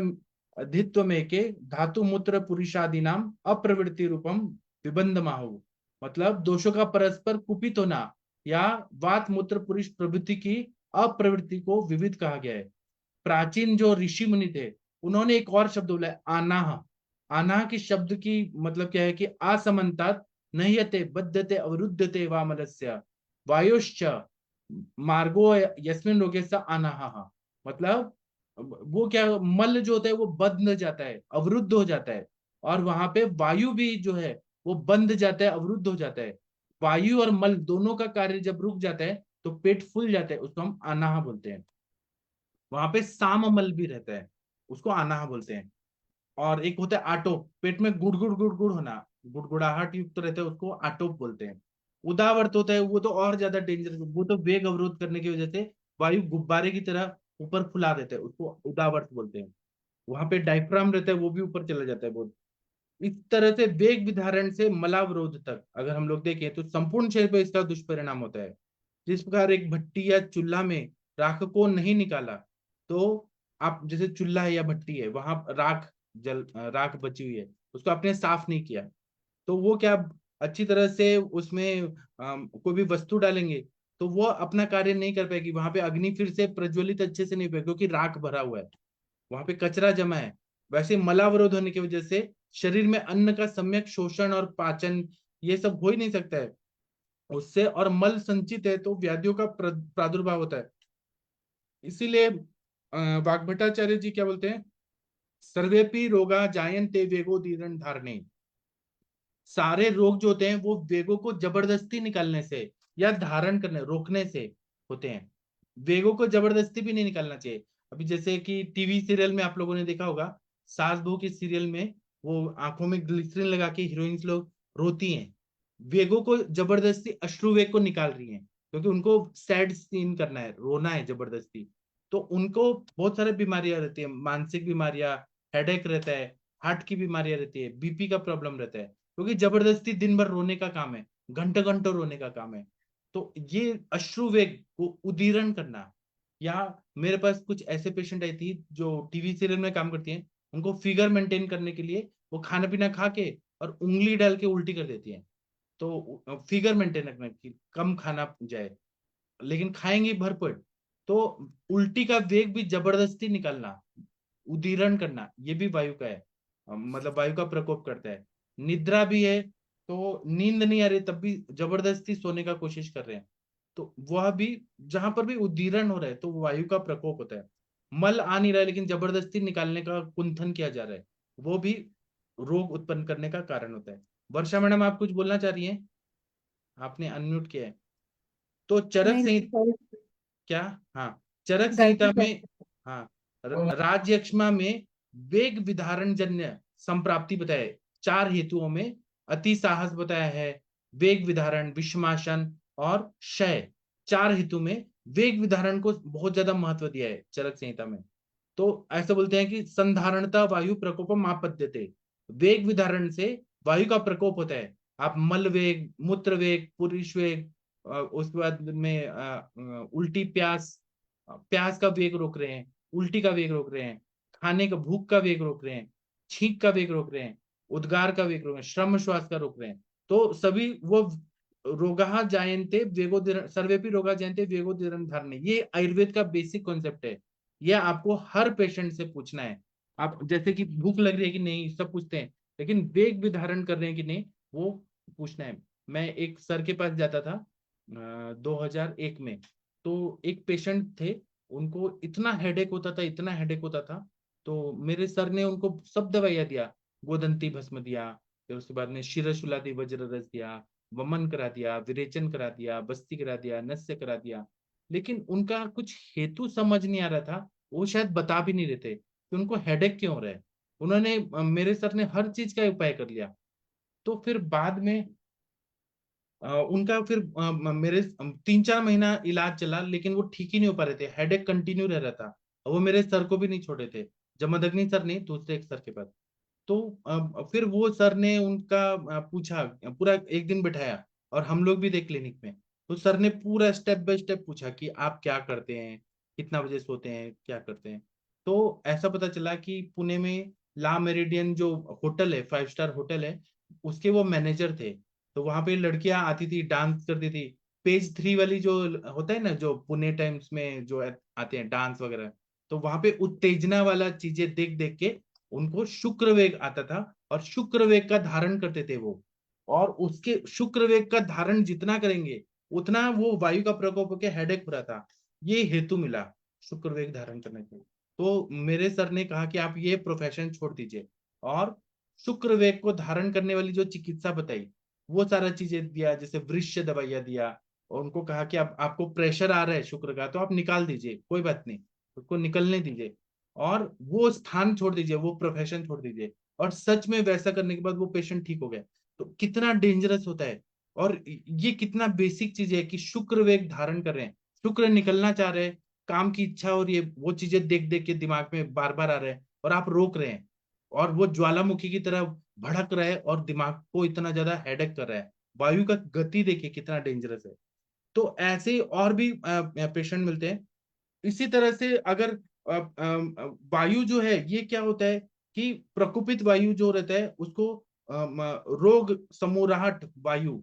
अधित्व में के धातु मूत्र पुरुषादि नाम अप्रवृत्ति रूपम विबंध माहु। मतलब दोषों का परस्पर कुपित होना या वात मूत्र पुरुष प्रवृत्ति की अप्रवृत्ति को विविध कहा गया है। प्राचीन जो ऋषि मुनि थे, उन्होंने एक और शब्द बोला है, आनाह। आनाह की शब्द की मतलब क्या है कि असमन्तात नह्यते बद्धते अवरुद्धते वामलस्य वायुश्च मार्गो यस्मिन रोगे स अनाहा। मतलब वो क्या, मल जो होता है वो बंध जाता है, अवरुद्ध हो जाता है, और वहां पे वायु भी जो है वो बंध जाता है, अवरुद्ध हो जाता है। वायु और मल दोनों का कार्य जब रुक जाता है तो पेट फूल जाता है, उसको हम अनाह बोलते हैं। वहां पे साम मल भी रहता है, उसको अनाह बोलते हैं। और एक होता है आटोप, पेट में गुड़ गुड़ गुड़ गुड़ होना, गुड़गुड़ाहट युक्त तो रहता है, उसको आटोप बोलते हैं। उदावर्त होता है, वो तो और ज्यादा डेंजरस, वो तो वेग अवरोध करने की वजह से वायु गुब्बारे की तरह ऊपर फुला देते हैं, उसको उदावर्त बोलते हैं। वहां पे डायफ्राम रहता है, वो भी ऊपर चला जाता है बहुत। इस तरह से वेग विधारण से मलावरोध तक अगर हम लोग देखें तो संपूर्ण शरीर पर इसका दुष्परिणाम होता है। जिस प्रकार एक भट्टी या चूल्हा में राख को नहीं निकाला, तो आप जैसे चूल्हा है या भट्टी है, वहां राख बची हुई है, उसको आपने साफ नहीं किया, तो वो क्या, अच्छी तरह से उसमें कोई भी वस्तु डालेंगे तो वो अपना कार्य नहीं कर पाएगी, वहां पे अग्नि फिर से प्रज्वलित अच्छे से नहीं पाएगी, क्योंकि राख भरा हुआ है, वहां पे कचरा जमा है। वैसे मलावरोध होने की वजह से शरीर में अन्न का सम्यक शोषण और पाचन ये सब हो ही नहीं सकता है उससे, और मल संचित है तो व्याधियों का प्रादुर्भाव होता है। इसीलिए वाग्भटाचार्य जी क्या बोलते हैं, सर्वेपि रोगा जायन्ते वेगोदीरण धारणे। सारे रोग जो होते हैं वो वेगों को जबरदस्ती निकालने से या धारण करने रोकने से होते हैं। वेगों को जबरदस्ती भी नहीं निकालना चाहिए। अभी जैसे कि टीवी सीरियल में आप लोगों ने देखा होगा, सास बहू के सीरियल में वो आंखों में ग्लिसरीन लगा के हीरोइंस लोग रोती हैं, वेगों को जबरदस्ती अश्रु वेग को निकाल रही हैं, क्योंकि उनको सैड सीन करना है, रोना है जबरदस्ती। तो उनको बहुत सारी बीमारियां रहती है, मानसिक बीमारियां, हेडेक रहता है, हार्ट की बीमारियां रहती है, बीपी का प्रॉब्लम रहता है, क्योंकि जबरदस्ती दिन भर रोने का काम है, घंटों घंटों रोने का काम है। तो ये अश्रु वेग को उदीरण करना, या मेरे पास कुछ ऐसे पेशेंट आई थी जो टीवी सीरियल में काम करती हैं, उनको फिगर मेंटेन करने के लिए वो खाना पीना खा के और उंगली डाल के उल्टी कर देती हैं। तो फिगर मेंटेन रखना कि कम खाना जाए, लेकिन खाएंगे भरपेट। तो उल्टी का वेग भी जबरदस्ती निकालना, उदीरण करना, ये भी वायु का है, मतलब वायु का प्रकोप करता है। निद्रा भी है, तो नींद नहीं आ रही तब भी जबरदस्ती सोने का कोशिश कर रहे हैं, तो वह भी, जहां पर भी उदीरण हो रहा है तो वायु का प्रकोप होता है। मल आ नहीं रहा है लेकिन जबरदस्ती निकालने का कुंथन किया जा रहा है, वो भी रोग उत्पन्न करने का कारण होता है। वर्षा मैडम आप कुछ बोलना चाह रही हैं, आपने अनम्यूट किया है। तो चरक नहीं नहीं, संहिता सॉरी, क्या, हाँ, चरक संहिता गलती में, कर। हाँ, राज्यक्षमा में वेग विधारण जन्य संप्राप्ति बताए 4 हेतुओं में, अति साहस बताया है, वेग विधारण, विषमाशन और क्षय, 4 हेतु में वेग विधारण को बहुत ज्यादा महत्व दिया है चरक संहिता में। तो ऐसा बोलते हैं कि संधारणता वायु प्रकोपम आपद्यते, वेग विधारण से वायु का प्रकोप होता है। आप मल वेग, मूत्र वेग, पुरुष वेग, उसके बाद में उल्टी प्यास, प्यास का वेग रोक रहे हैं, उल्टी का वेग रोक रहे हैं, खाने का भूख का वेग रोक रहे हैं, छींक का वेग रोक रहे हैं, उद्गार का वेग रोक रहे हैं, श्रम श्वास का रोक रहे हैं। तो सभी वो रोगा जायन्ते वेगोदीरण, सर्वेपि रोगा जायन्ते वेगोदीरण धारणे, ये आयुर्वेद का बेसिक कॉन्सेप्ट है। ये आपको हर पेशेंट से पूछना है। आप जैसे कि भूख लग रही है कि नहीं सब पूछते हैं, लेकिन वेग भी धारण कर रहे हैं कि नहीं वो पूछना है। मैं एक सर के पास जाता था 2001 में, तो एक पेशेंट थे, उनको इतना हेडेक होता था, इतना हेडेक होता था, तो मेरे सर ने उनको सब दवाइयां दिया, गोदंती भस्म दिया, फिर उसके बाद में शिरशूलादि वज्र रस दिया, वमन करा दिया, विरेचन करा दिया, बस्ती करा दिया, नस्य करा दिया, लेकिन उनका कुछ हेतु समझ नहीं आ रहा था। वो शायद बता भी नहीं रहे थे कि उनको हेडेक क्यों हो रहा है। उन्होंने मेरे सर ने हर चीज का उपाय कर लिया। तो फिर बाद में उनका फिर मेरे 3-4 महीना इलाज चला, लेकिन वो ठीक ही नहीं हो पा रहे थे, हेडेक कंटिन्यू रह रहा था, और वो मेरे सर को भी नहीं छोड़े थे, जमदग्नि सर नहीं, दूसरे एक सर के पास। तो फिर वो सर ने उनका पूछा, पूरा एक दिन बिठाया, और हम लोग भी थे क्लिनिक में। तो सर ने पूरा स्टेप बाय स्टेप पूछा कि आप क्या करते हैं, कितना बजे सोते हैं, क्या करते हैं। तो ऐसा पता चला कि पुणे में ला मेरिडियन जो होटल है, 5 स्टार होटल है, उसके वो मैनेजर थे। तो वहां पे लड़कियां आती थी, डांस करती थी। पेज 3 वाली जो होता है ना, जो पुणे टाइम्स में जो आते हैं डांस वगैरह, तो वहां पे उत्तेजना वाला चीजें देख देख के उनको शुक्र वेग आता था, और शुक्र वेग का धारण करते थे वो। और उसके शुक्र वेग का धारण जितना करेंगे उतना वो वायु का प्रकोप होकर हेडेक हो रहा था। ये हेतु मिला शुक्र वेग धारण करने के। तो मेरे सर ने कहा कि आप ये प्रोफेशन छोड़ दीजिए, और शुक्र वेग को धारण करने वाली जो चिकित्सा बताई वो सारा चीजें दिया, जैसे वृक्ष दवाइयां दिया, और उनको कहा कि आप, आपको प्रेशर आ रहा है शुक्र का, तो आप निकाल दीजिए, कोई बात नहीं, उसको निकलने दीजिए, और वो स्थान छोड़ दीजिए, वो प्रोफेशन छोड़ दीजिए। और सच में वैसा करने के बाद वो पेशेंट ठीक हो गया। तो कितना डेंजरस होता है, और ये कितना बेसिक चीज है कि शुक्र वेग धारण कर रहे हैं, शुक्र निकलना चाह रहे हैं, काम की इच्छा और ये वो चीजें देख देख के दिमाग में बार बार आ रहे हैं, और आप रोक रहे हैं, और वो ज्वालामुखी की तरह भड़क रहा है, और दिमाग को इतना ज्यादा हेडेक कर रहा है। वायु का गति देखिए कितना डेंजरस है। तो ऐसे और भी पेशेंट मिलते हैं। इसी तरह से अगर वायु जो है ये क्या होता है कि प्रकुपित वायु जो रहता है उसको रोग समूराहट वायु,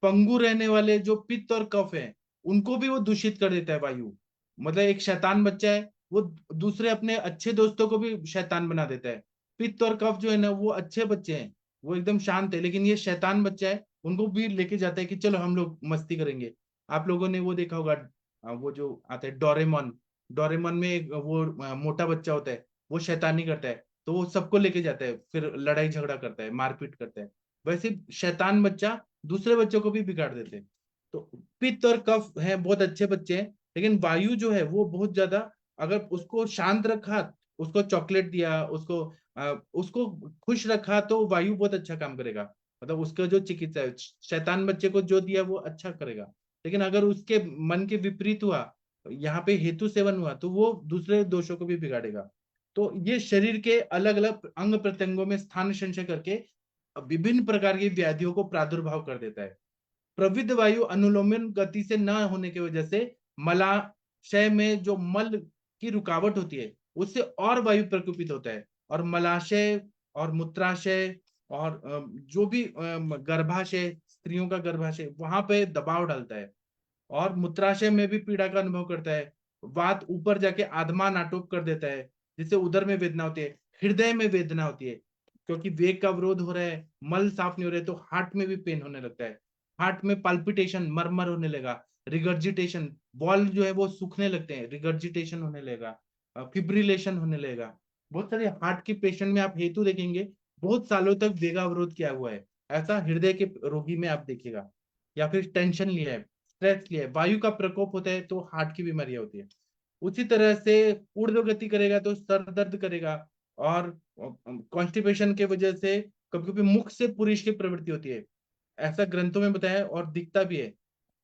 पंगु रहने वाले जो पित्त और कफ है उनको भी वो दूषित कर देता है वायु। मतलब एक शैतान बच्चा है, वो दूसरे अपने अच्छे दोस्तों को भी शैतान बना देता है। पित्त और कफ जो है ना वो अच्छे बच्चे हैं, वो एकदम शांत है, लेकिन ये शैतान बच्चा है, उनको भी लेके जाता है कि चलो हम लोग मस्ती करेंगे। आप लोगों ने वो देखा होगा, वो जो आता है डोरेमोन, डोरेमोन में एक वो मोटा बच्चा होता है, वो शैतानी करता है, तो वो सबको लेके जाता है, फिर लड़ाई झगड़ा करता है, मारपीट करता है। वैसे शैतान बच्चा दूसरे बच्चों को भी बिगाड़ देते हैं। तो पित्त और कफ है बहुत अच्छे बच्चे हैं, लेकिन वायु जो है वो बहुत ज्यादा, अगर उसको शांत रखा, उसको चॉकलेट दिया, उसको खुश रखा, तो वायु बहुत अच्छा काम करेगा। मतलब उसका जो चिकित्सा है, शैतान बच्चे को जो दिया वो अच्छा करेगा। लेकिन अगर उसके मन के विपरीत हुआ, यहाँ पे हेतु सेवन हुआ, तो वो दूसरे दोषों को भी बिगाड़ेगा। तो ये शरीर के अलग अलग अंग प्रत्यंगों में स्थान संचय करके विभिन्न प्रकार की व्याधियों को प्रादुर्भाव कर देता है। प्रविध वायु अनुलोमन गति से न होने की वजह से मलाशय में जो मल की रुकावट होती है, उससे और वायु प्रकोपित होता है, और मलाशय और मूत्राशय और जो भी गर्भाशय, स्त्रियों का गर्भाशय, वहां पे दबाव डालता है, और मूत्राशय में भी पीड़ा का अनुभव करता है। वात ऊपर जाके आधमा नाटोप कर देता है, जिससे उदर में वेदना होती है, हृदय में वेदना होती है, क्योंकि वेग का अवरोध हो रहा है, मल साफ नहीं हो रहा है, तो हार्ट में भी पेन होने लगता है। हार्ट में पाल्पिटेशन, मरमर होने लगा, रिगर्जिटेशन, बॉल जो है वो सूखने लगते हैं, रिगर्जिटेशन होने लगेगा, फिब्रिलेशन होने लगेगा। बहुत सारे हार्ट के पेशेंट में आप हेतु देखेंगे, बहुत सालों तक वेगा अवरोध किया हुआ है, ऐसा हृदय के रोगी में आप देखेगा। या फिर टेंशन लिया है, स्ट्रेस लिया है, वायु का प्रकोप होता है तो हार्ट की बीमारियां होती है। उसी तरह से ऊर्ध्व गति करेगा तो सर दर्द करेगा, और कॉन्स्टिपेशन के वजह से कभी कभी मुख से पुरुष की प्रवृत्ति होती है, ऐसा ग्रंथों में बताया है, और दिखता भी है।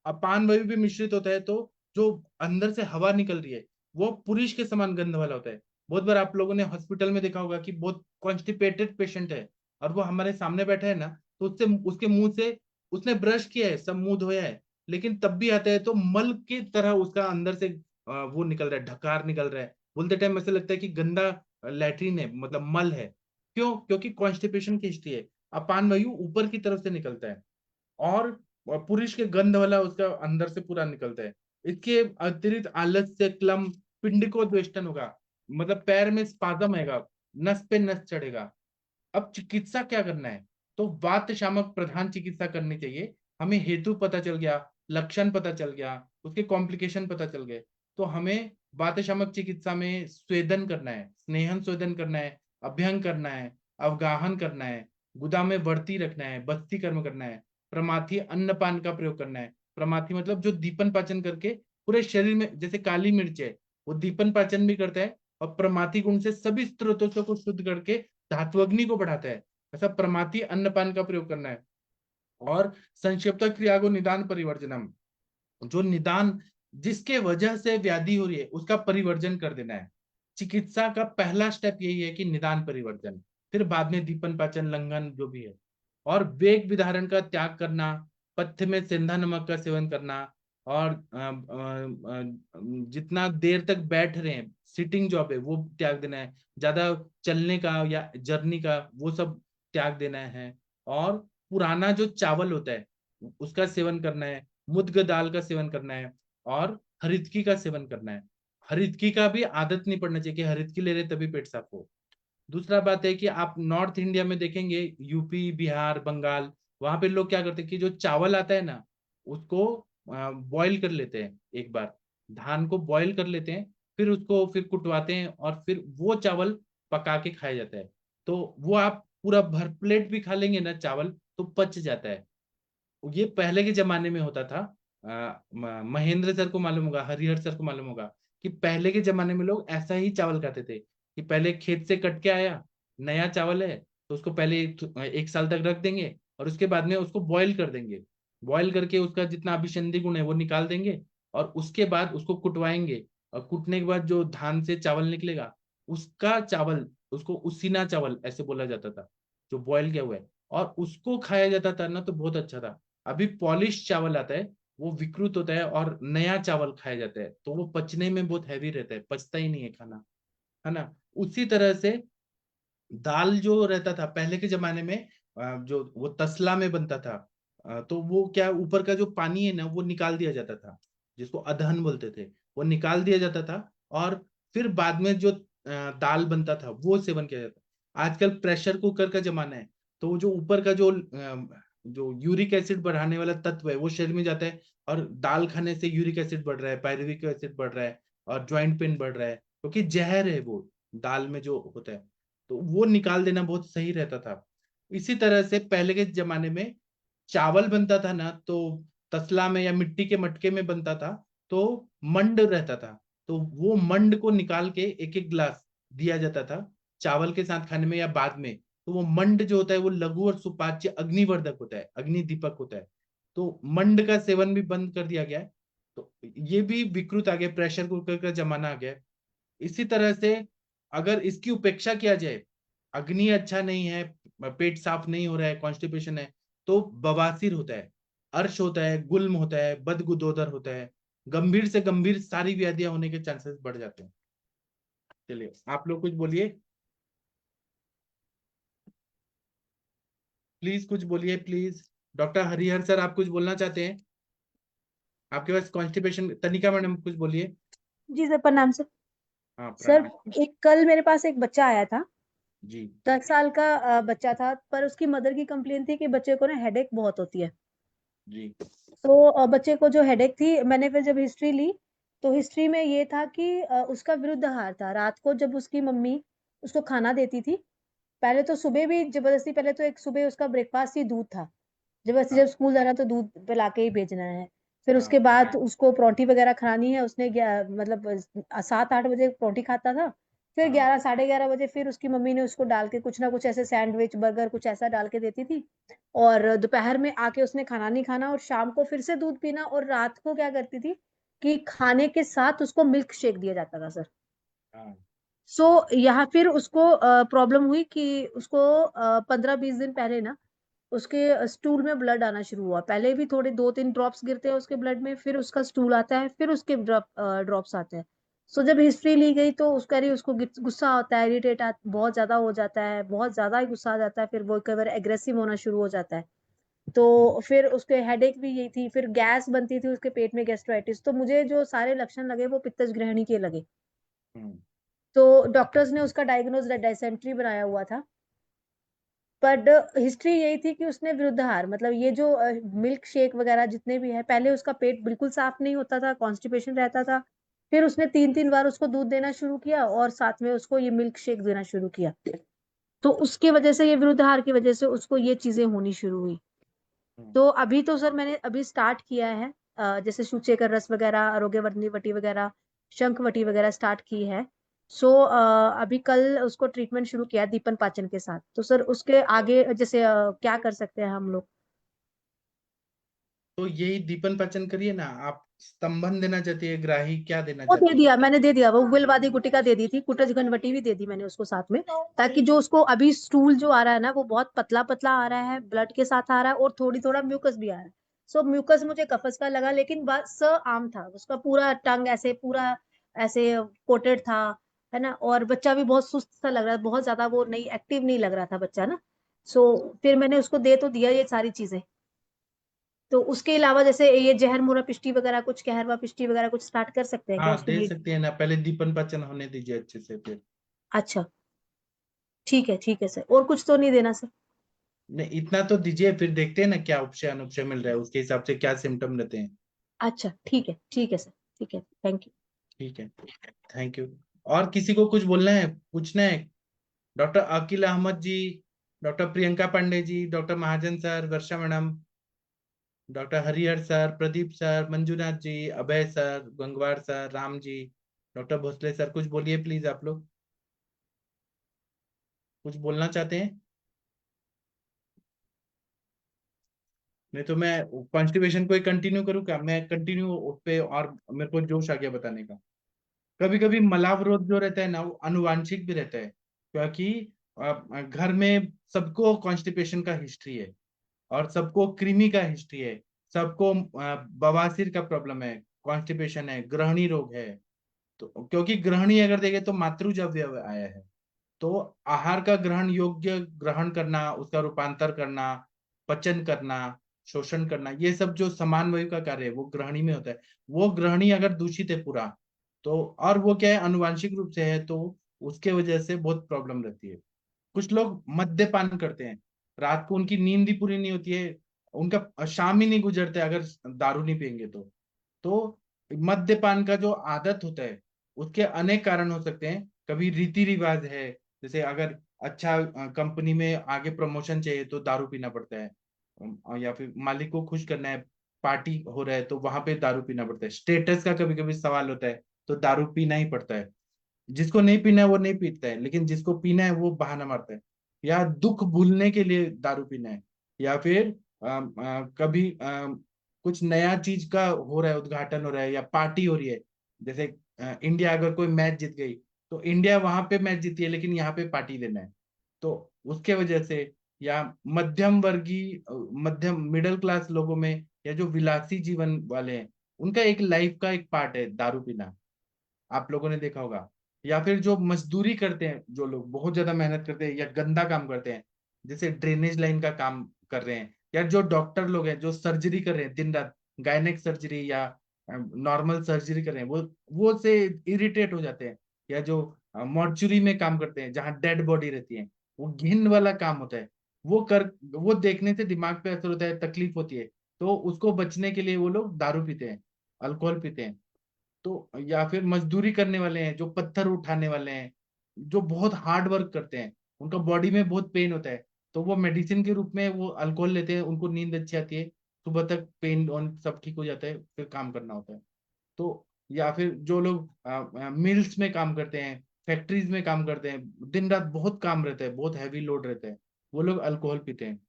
अपान वायु भी मिश्रित होता है, तो जो अंदर से हवा निकल रही है वो पुरुष के समान गंध वाला होता है। बहुत बार आप लोगों ने हॉस्पिटल में देखा होगा कि बहुत कॉन्स्टिपेटेड पेशेंट है, और वो हमारे सामने बैठा है ना, तो उससे उसके मुंह से उसने ब्रश किया है, सब मुंह धोया है, लेकिन तब भी आता है तो मल की तरह उसका अंदर से वो निकल रहा है, ढकार निकल रहा है। बोलते टाइम ऐसे लगता है कि गंदा लैट्रिन है, मतलब मल है। क्यों? क्योंकि कॉन्स्टिपेशन की हिस्ट्री है। अपान वायु ऊपर की तरफ से निकलता है, और पुरुष के गंध वाला उसका अंदर से पूरा निकलता है। इसके अतिरिक्त आलस्य, क्लम, पिंडिकोद्वेष्टन होगा, मतलब पैर में स्पाजम आएगा, नस पे नस चढ़ेगा। अब चिकित्सा क्या करना है? तो वात शामक प्रधान चिकित्सा करनी चाहिए। हमें हेतु पता चल गया, लक्षण पता चल गया, उसके कॉम्प्लिकेशन पता चल गए, तो हमें वात शामक चिकित्सा में स्वेदन करना है, स्नेहन स्वेदन करना है, अभ्यंग करना है, अवगाहन करना है, गुदा में बढ़ती रखना है, बस्ती कर्म करना है, प्रमाथी अन्नपान का प्रयोग करना है। प्रमाथी मतलब जो दीपन पाचन करके पूरे शरीर में, जैसे काली मिर्च है, वो दीपन पाचन भी करता है, और प्रमाथी गुण से सभी स्त्रोतों को शुद्ध करके धात्वग्नि को बढ़ाता है। ऐसा प्रमाथी अन्नपान का प्रयोग करना है। और संक्षिप्त क्रिया को निदान परिवर्जनम, जो निदान जिसके वजह से व्याधि हो रही है उसका परिवर्जन कर देना है। चिकित्सा का पहला स्टेप यही है कि निदान परिवर्जन, फिर बाद में दीपन पाचन लंघन जो भी है। और वेग विधारण का त्याग करना, पथ्य में सेंधा नमक का सेवन करना, और जितना देर तक बैठ रहे हैं, सिटिंग जॉब है वो त्याग देना है, ज्यादा चलने का या जर्नी का वो सब त्याग देना है। और पुराना जो चावल होता है उसका सेवन करना है, मुद्ग दाल का सेवन करना है, और हरितकी का सेवन करना है। हरितकी का भी आदत नहीं पड़ना चाहिए कि हरितकी ले रहे तभी पेट साफ हो। दूसरा बात है कि आप नॉर्थ इंडिया में देखेंगे, यूपी, बिहार, बंगाल, वहां पे लोग क्या करते हैं कि जो चावल आता है ना, उसको बॉईल कर लेते हैं एक बार, धान को बॉईल कर लेते हैं, फिर उसको फिर कुटवाते हैं, और फिर वो चावल पका के खाया जाता है। तो वो आप पूरा भर प्लेट भी खा लेंगे ना चावल, तो पच जाता है। ये पहले के जमाने में होता था। महेंद्र सर को मालूम होगा, हरिहर सर को मालूम होगा, कि पहले के जमाने में लोग ऐसा ही चावल खाते थे, कि पहले खेत से कट के आया, नया चावल है, तो उसको पहले एक साल तक रख देंगे, और उसके बाद में उसको बॉईल कर देंगे। बॉईल करके उसका जितना अभिसंधि गुण है वो निकाल देंगे, और उसके बाद उसको कुटवाएंगे, और कुटने के बाद जो धान से चावल निकलेगा, उसका चावल, उसको उसीना चावल ऐसे बोला जाता था, जो बॉईल किया हुआ है, और उसको खाया जाता था ना, तो बहुत अच्छा था। अभी पॉलिश चावल आता है, वो विकृत होता है, और नया चावल खाया जाता है, तो वो पचने में बहुत हैवी रहता है, पचता ही नहीं है खाना, है ना। उसी तरह से दाल जो रहता था पहले के जमाने में, जो वो तसला में बनता था, तो वो क्या, ऊपर का जो पानी है ना वो निकाल दिया जाता था, जिसको अदहन बोलते थे, वो निकाल दिया जाता था, और फिर बाद में जो दाल बनता था वो सेवन किया जाता। आजकल प्रेशर कुकर का जमाना है, तो जो ऊपर का जो यूरिक एसिड बढ़ाने वाला तत्व है वो शरीर में जाता है, और दाल खाने से यूरिक एसिड बढ़ रहा है, पायरुविक एसिड बढ़ रहा है, और ज्वाइंट पेन बढ़ रहा है, क्योंकि जहर है वो दाल में जो होता है। तो वो निकाल देना बहुत सही रहता था। इसी तरह से पहले के जमाने में चावल बनता था ना, तो तसला में या मिट्टी के मटके में बनता था, तो मंड रहता था, तो वो मंड को निकाल के एक एक गिलास दिया जाता था चावल के साथ खाने में या बाद में। तो वो मंड जो होता है वो लघु और सुपाच्य अग्निवर्धक होता है, अग्नि दीपक होता है। तो मंड का सेवन भी बंद कर दिया गया है। तो ये भी विकृत आ गया, प्रेशर कुकर का जमाना आ गया है। इसी तरह से अगर इसकी उपेक्षा किया जाए, अग्नि अच्छा नहीं है, पेट साफ नहीं हो रहा है, कॉन्स्टिपेशन है, तो बवासीर होता है, अर्श होता है, गुल्म होता है, बदगुदोदर होता है, गंभीर से गंभीर सारी व्याधियां होने के चांसेस बढ़ जाते हैं। चलिए आप लोग कुछ बोलिए, प्लीज कुछ बोलिए प्लीज। डॉक्टर हरिहर सर आप कुछ बोलना चाहते हैं? आपके पास कॉन्स्टिपेशन, तनिका मैडम कुछ बोलिए। जी सर, प्रणाम सर। हाँ सर प्रणाम। कल मेरे पास एक बच्चा आया था, जी 10 साल का बच्चा था, पर उसकी मदर की कंप्लेन थी कि बच्चे को ना हेडेक बहुत होती है। जी तो बच्चे को जो हेडेक थी, मैंने फिर जब हिस्ट्री ली तो हिस्ट्री में ये था कि उसका विरुद्ध आहार था। रात को जब उसकी मम्मी उसको खाना देती थी, पहले तो सुबह भी जबरदस्ती, पहले तो एक सुबह उसका ब्रेकफास्ट ही दूध था, जबरदस्ती हाँ जब स्कूल जाना तो दूध पिला के ही भेजना है। फिर हाँ उसके बाद उसको परोठी वगैरह खानी है, उसने मतलब 7-8 बजे परोठी खाता था। फिर हाँ 11-11:30 बजे फिर उसकी मम्मी ने उसको डाल के कुछ ना कुछ ऐसे सैंडविच बर्गर कुछ ऐसा डाल के देती थी। और दोपहर में आके उसने खाना नहीं खाना, और शाम को फिर से दूध पीना, और रात को क्या करती थी कि खाने के साथ उसको मिल्क शेक दिया जाता था सर। हाँ सो यहाँ फिर उसको प्रॉब्लम हुई कि उसको 15-20 दिन पहले ना उसके स्टूल में ब्लड आना शुरू हुआ। पहले भी थोड़े 2-3 ड्रॉप्स गिरते हैं उसके ब्लड में, फिर उसका स्टूल आता है, फिर उसके ड्रॉप्स आते हैं। सो जब हिस्ट्री ली गई तो उसका रही उसको गुस्सा होता है, इरिटेट बहुत ज्यादा हो जाता है, बहुत ज्यादा ही गुस्सा आ जाता है, फिर वो कई बार एग्रेसिव होना शुरू हो जाता है। तो फिर उसके हेडेक भी यही थी, फिर गैस बनती थी उसके पेट में, गैस्ट्राइटिस। तो मुझे जो सारे लक्षण लगे वो पित्तज ग्रहणी के लगे। हम्म, तो डॉक्टर्स ने उसका डायग्नोज डायसेंट्री बनाया हुआ था। बट हिस्ट्री यही थी कि उसने विरुद्धाहार, मतलब ये जो मिल्क शेक वगैरह जितने भी है, पहले उसका पेट बिल्कुल साफ नहीं होता था, कॉन्स्टिपेशन रहता था। फिर उसने 3-3 बार उसको दूध देना शुरू किया, और साथ में उसको ये मिल्क शेक देना शुरू किया। तो उसके वजह से, ये विरुद्धाहार की वजह से उसको ये चीजें होनी शुरू हुई। हम्म। तो अभी तो सर मैंने अभी स्टार्ट किया है, जैसे सूचे का रस वगैरह, आरोग्यवर्धनी वटी वगैरह, शंख वटी वगैरह स्टार्ट की है। सो अभी कल उसको ट्रीटमेंट शुरू किया है दीपन पाचन के साथ। तो सर उसके आगे जैसे क्या कर सकते हैं हम लोग? तो यही दीपन पाचन करिए ना आप। स्तंभन देना चाहती है, ग्राही क्या देना वो दे चाहती है? दिया, मैंने दे दिया, वो उबलवादी गुटिका दे दी थी, कुटज घनवटी भी दे दी मैंने उसको साथ में, ताकि जो उसको अभी स्टूल जो आ रहा है ना वो बहुत पतला पतला आ रहा है, ब्लड के साथ आ रहा है, और थोड़ी थोड़ा म्यूकस भी आ रहा है। सो म्यूकस मुझे कफस का लगा, लेकिन बस आम था उसका, पूरा टंग ऐसे पूरा ऐसे कोटेड था, है ना। और बच्चा भी बहुत सुस्त सा लग रहा है, बहुत ज्यादा वो नहीं एक्टिव नहीं लग रहा था बच्चा ना। सो फिर मैंने उसको दे तो दिया ये सारी चीजें। तो उसके अलावा जैसे ये जहर मुरा पिष्टी वगैरह कुछ, कहरवा पिष्टी वगैरह कुछ स्टार्ट कर सकते हैं क्या हाँ उसके दे लिए? सकती है ना, पहले दीपन पाचन होने दीजिए अच्छे से फिर। अच्छा, ठीक है सर, और कुछ तो नहीं देना सर? नहीं इतना तो दीजिए, फिर देखते हैं ना क्या उपचार अनुपचार मिल रहा है, उसके हिसाब से क्या सिम्टम रहते हैं। अच्छा ठीक है सर, ठीक है, थैंक यू। ठीक है, थैंक यू। और किसी को कुछ बोलना है, पूछना है? Doctor Aqeel Ahmed ji, doctor Priyanka Pandey ji, doctor Mahajan sir, Varsha madam, doctor Harihar sir, Pradeep sir, Manjunath ji, Abhay sir, Gangwar sir, Ram ji, doctor Bhosle sir, कुछ बोलिए प्लीज। आप लोग कुछ बोलना चाहते हैं? नहीं तो मैं कॉन्स्टिपेशन को कंटिन्यू करूँ क्या? मैं कंटिन्यू उस पे, और मेरे को जोश आ गया बताने का। कभी कभी मलावरोध जो रहता है ना वो अनुवांशिक भी रहता है, क्योंकि घर में सबको कॉन्स्टिपेशन का हिस्ट्री है, और सबको कृमि का हिस्ट्री है, सबको बवासीर का प्रॉब्लम है, कॉन्स्टिपेशन है, ग्रहणी रोग है। तो क्योंकि ग्रहणी अगर देखे तो मातृजव्य आया है, तो आहार का ग्रहण योग्य ग्रहण करना, उसका रूपांतर करना, पचन करना, शोषण करना, ये सब जो समान वायु का कार्य है वो ग्रहणी में होता है। वो ग्रहणी अगर दूषित है पूरा, तो और वो क्या है, आनुवांशिक रूप से है, तो उसके वजह से बहुत प्रॉब्लम रहती है। कुछ लोग मद्यपान करते हैं, रात को उनकी नींद ही पूरी नहीं होती है, उनका शाम ही नहीं गुजरता है अगर दारू नहीं पियेंगे तो मद्यपान का जो आदत होता है उसके अनेक कारण हो सकते हैं। कभी रीति रिवाज है, जैसे अगर अच्छा कंपनी में आगे प्रमोशन चाहिए तो दारू पीना पड़ता है, या फिर मालिक को खुश करना है, पार्टी हो रहा है तो वहां पे दारू पीना पड़ता है। स्टेटस का कभी कभी सवाल होता है तो दारू पीना ही पड़ता है। जिसको नहीं पीना है वो नहीं पीता है, लेकिन जिसको पीना है वो बहाना मारता है, या दुख भूलने के लिए दारू पीना है, या फिर कभी कुछ नया चीज का हो रहा है, उद्घाटन हो रहा है या पार्टी हो रही है। जैसे इंडिया अगर कोई मैच जीत गई तो इंडिया वहां पे मैच जीती है लेकिन यहाँ पे पार्टी देना है, तो उसके वजह से। या मध्यम वर्गीय मध्यम मिडिल क्लास लोगों में, या जो विलासी जीवन वाले हैं, उनका एक लाइफ का एक पार्ट है दारू पीना, आप लोगों ने देखा होगा। या फिर जो मजदूरी करते हैं, जो लोग बहुत ज्यादा मेहनत करते हैं या गंदा काम करते हैं, जैसे ड्रेनेज लाइन का काम कर रहे हैं, या जो डॉक्टर लोग हैं जो सर्जरी कर रहे हैं दिन रात, गायनेक सर्जरी या नॉर्मल सर्जरी कर रहे हैं, वो से इरिटेट हो जाते हैं। या जो मॉर्चुरी में काम करते हैं जहाँ डेड बॉडी रहती है, वो घिन वाला काम होता है, वो देखने से दिमाग पे असर होता है, तकलीफ होती है, तो उसको बचने के लिए वो लोग दारू पीते हैं, अल्कोहल पीते हैं। तो या फिर मजदूरी करने वाले हैं, जो पत्थर उठाने वाले हैं, जो बहुत हार्ड वर्क करते हैं, उनका बॉडी में बहुत पेन होता है, तो वो मेडिसिन के रूप में वो अल्कोहल लेते हैं, उनको नींद अच्छी आती है, सुबह तक पेन और सब ठीक हो जाता है, फिर काम करना होता है। तो या फिर जो लोग मिल्स में काम करते हैं, फैक्ट्रीज में काम करते हैं, दिन रात बहुत काम रहता है, बहुत हैवी लोड रहता है, वो लोग अल्कोहल पीते हैं।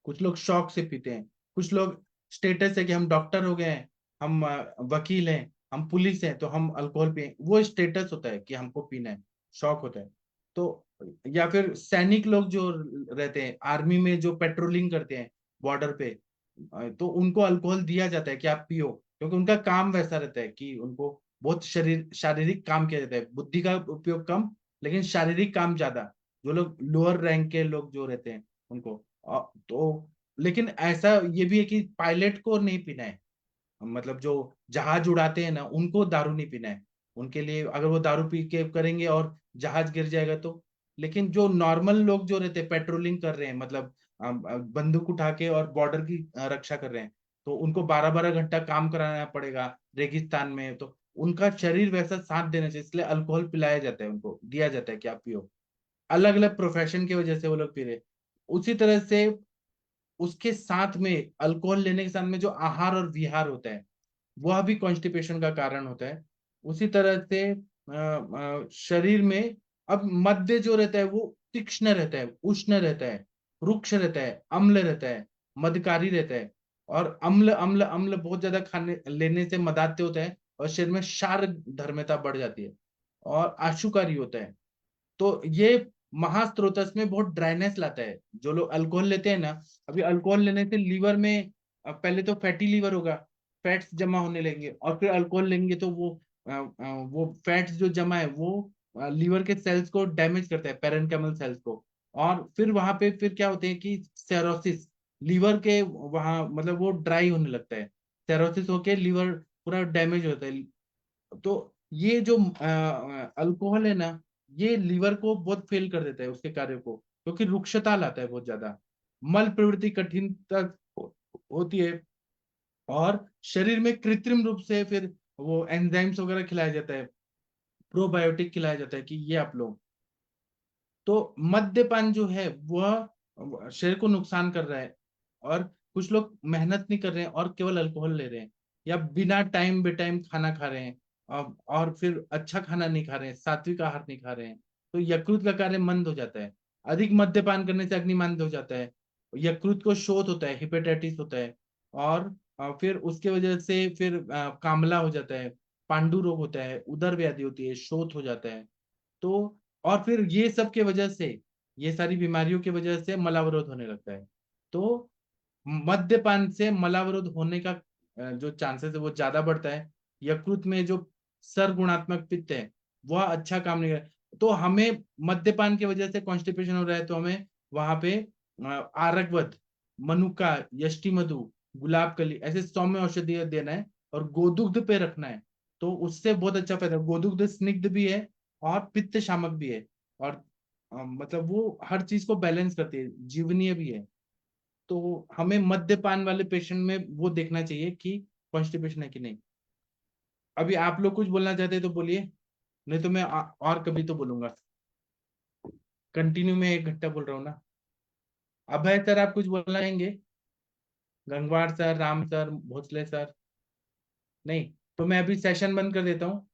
कुछ लोग शौक से पीते हैं, कुछ लोग स्टेटस है कि हम डॉक्टर हो गए हैं, हम वकील हैं, हम पुलिस हैं, तो हम अल्कोहल पिए, वो स्टेटस होता है कि हमको पीना है, शौक होता है। तो या फिर सैनिक लोग जो रहते हैं आर्मी में, जो पेट्रोलिंग करते हैं बॉर्डर पे, तो उनको अल्कोहल दिया जाता है कि आप पियो, क्योंकि उनका काम वैसा रहता है कि उनको बहुत शारीरिक काम किया जाता है, बुद्धि का उपयोग कम लेकिन शारीरिक काम ज्यादा, जो लोग लोअर रैंक के लोग जो रहते हैं उनको। तो लेकिन ऐसा ये भी है कि पायलट को नहीं पीना है, मतलब जो जहाज उड़ाते हैं ना उनको दारू नहीं पीना है, उनके लिए अगर वो दारू पी के करेंगे और जहाज गिर जाएगा तो। लेकिन जो नॉर्मल लोग जो रहते हैं पेट्रोलिंग कर रहे हैं, मतलब बंदूक उठा के और बॉर्डर की रक्षा कर रहे हैं, तो उनको 12-12 घंटा काम कराना पड़ेगा रेगिस्तान में, तो उनका शरीर वैसा साथ देना चाहिए, इसलिए अल्कोहल पिलाया जाता है, उनको दिया जाता है कि आप पियो। अलग अलग प्रोफेशन की वजह से वो लोग पी रहे हैं। उसी तरह से उसके साथ में अल्कोहल लेने के साथ में जो आहार और विहार होता है वह भी कॉन्स्टिपेशन का कारण होता है। उसी तरह से शरीर में अब मध्य जो रहता है वो तीक्ष्ण रहता है, उष्ण रहता है, रुक्ष रहता है, अम्ल रहता है, मदकारी रहता है। और अम्ल अम्ल अम्ल बहुत ज्यादा खाने लेने से मदात्य होता है और शरीर में क्षार धर्मता बढ़ जाती है और आशुकारी होता है। तो ये महास्त्रोतस में बहुत ड्राइनेस लाता है। जो लोग अल्कोहल लेते हैं ना, अभी अल्कोहल लेने से लीवर में पहले तो फैटी लीवर होगा, फैट्स जमा होने लगेंगे, और फिर अल्कोहल लेंगे तो वो फैट्स जो जमा है वो लीवर के सेल्स को डैमेज करता है, पैरेन्काइमल सेल्स को। और फिर वहां पे फिर क्या होते हैं कि सेरोसिस, लीवर के वहां मतलब वो ड्राई होने लगता है, सेरोसिस होके लीवर पूरा डैमेज होता है। तो ये जो अल्कोहल है ना, ये लीवर को बहुत फेल कर देता है उसके कार्य को, क्योंकि रुक्षता लाता है बहुत ज्यादा, मल प्रवृत्ति कठिनता होती है, और शरीर में कृत्रिम रूप से फिर वो एंजाइम्स वगैरह खिलाया जाता है, प्रोबायोटिक खिलाया जाता है कि ये आप लो। तो मद्यपान जो है वह शरीर को नुकसान कर रहा है। और कुछ लोग मेहनत नहीं कर रहे हैं और केवल अल्कोहल ले रहे हैं, या बिना टाइम बे टाइम खाना खा रहे हैं, और फिर अच्छा खाना नहीं खा रहे हैं, सात्विक आहार नहीं खा रहे हैं, तो यकृत का कार्य मंद हो जाता है। अधिक मद्यपान करने से अग्नि मंद हो जाता है, यकृत को शोथ होता है, हिपेटाइटिस होता है, और फिर उसके वजह से फिर कामला हो जाता है, पांडु रोग होता है, उदर व्याधि होती है, शोथ हो जाता है। तो और फिर ये सब के वजह से, ये सारी बीमारियों की वजह से मलावरोध होने लगता है। तो मद्यपान से मलावरोध होने का जो चांसेस है वो ज्यादा बढ़ता है। यकृत में जो सरगुणात्मक पित्त है वह अच्छा काम नहीं कर, तो हमें मद्यपान की वजह से कॉन्स्टिपेशन हो रहा है, तो हमें वहां पे आरकवत, मनुका, यष्टि मधु, गुलाब कली ऐसे सौम्य औषधि देना है, और गोदुग्ध पे रखना है। तो उससे बहुत अच्छा फायदा, गोदुग्ध स्निग्ध भी है और पित्त शामक भी है, और मतलब वो हर चीज को बैलेंस करती है, जीवनीय भी है। तो हमें मद्यपान वाले पेशेंट में वो देखना चाहिए कि कॉन्स्टिपेशन है कि नहीं। अभी आप लोग कुछ बोलना चाहते हैं तो बोलिए, नहीं तो मैं और कभी तो बोलूंगा। कंटिन्यू में 1 घंटा बोल रहा हूँ ना। अभय सर आप कुछ बोलना चाहेंगे? Gangwar sir, Ram sir, Bhosle sir? नहीं, तो मैं अभी सेशन बंद कर देता हूँ।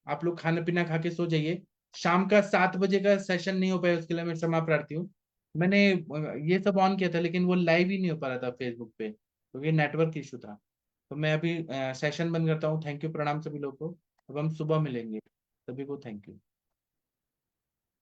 आप लोग खाना पीना खा के सो जाइए। शाम का 7 बजे का सेशन नहीं हो पाया, उसके लिए मैं क्षमा प्रार्थी हूँ। मैंने ये सब ऑन किया था, लेकिन वो लाइव ही नहीं हो पा रहा था फेसबुक पे, क्योंकि नेटवर्क इशू था। तो मैं अभी सेशन बंद करता हूँ। थैंक यू, प्रणाम सभी लोग को। अब हम सुबह मिलेंगे। सभी को थैंक यू।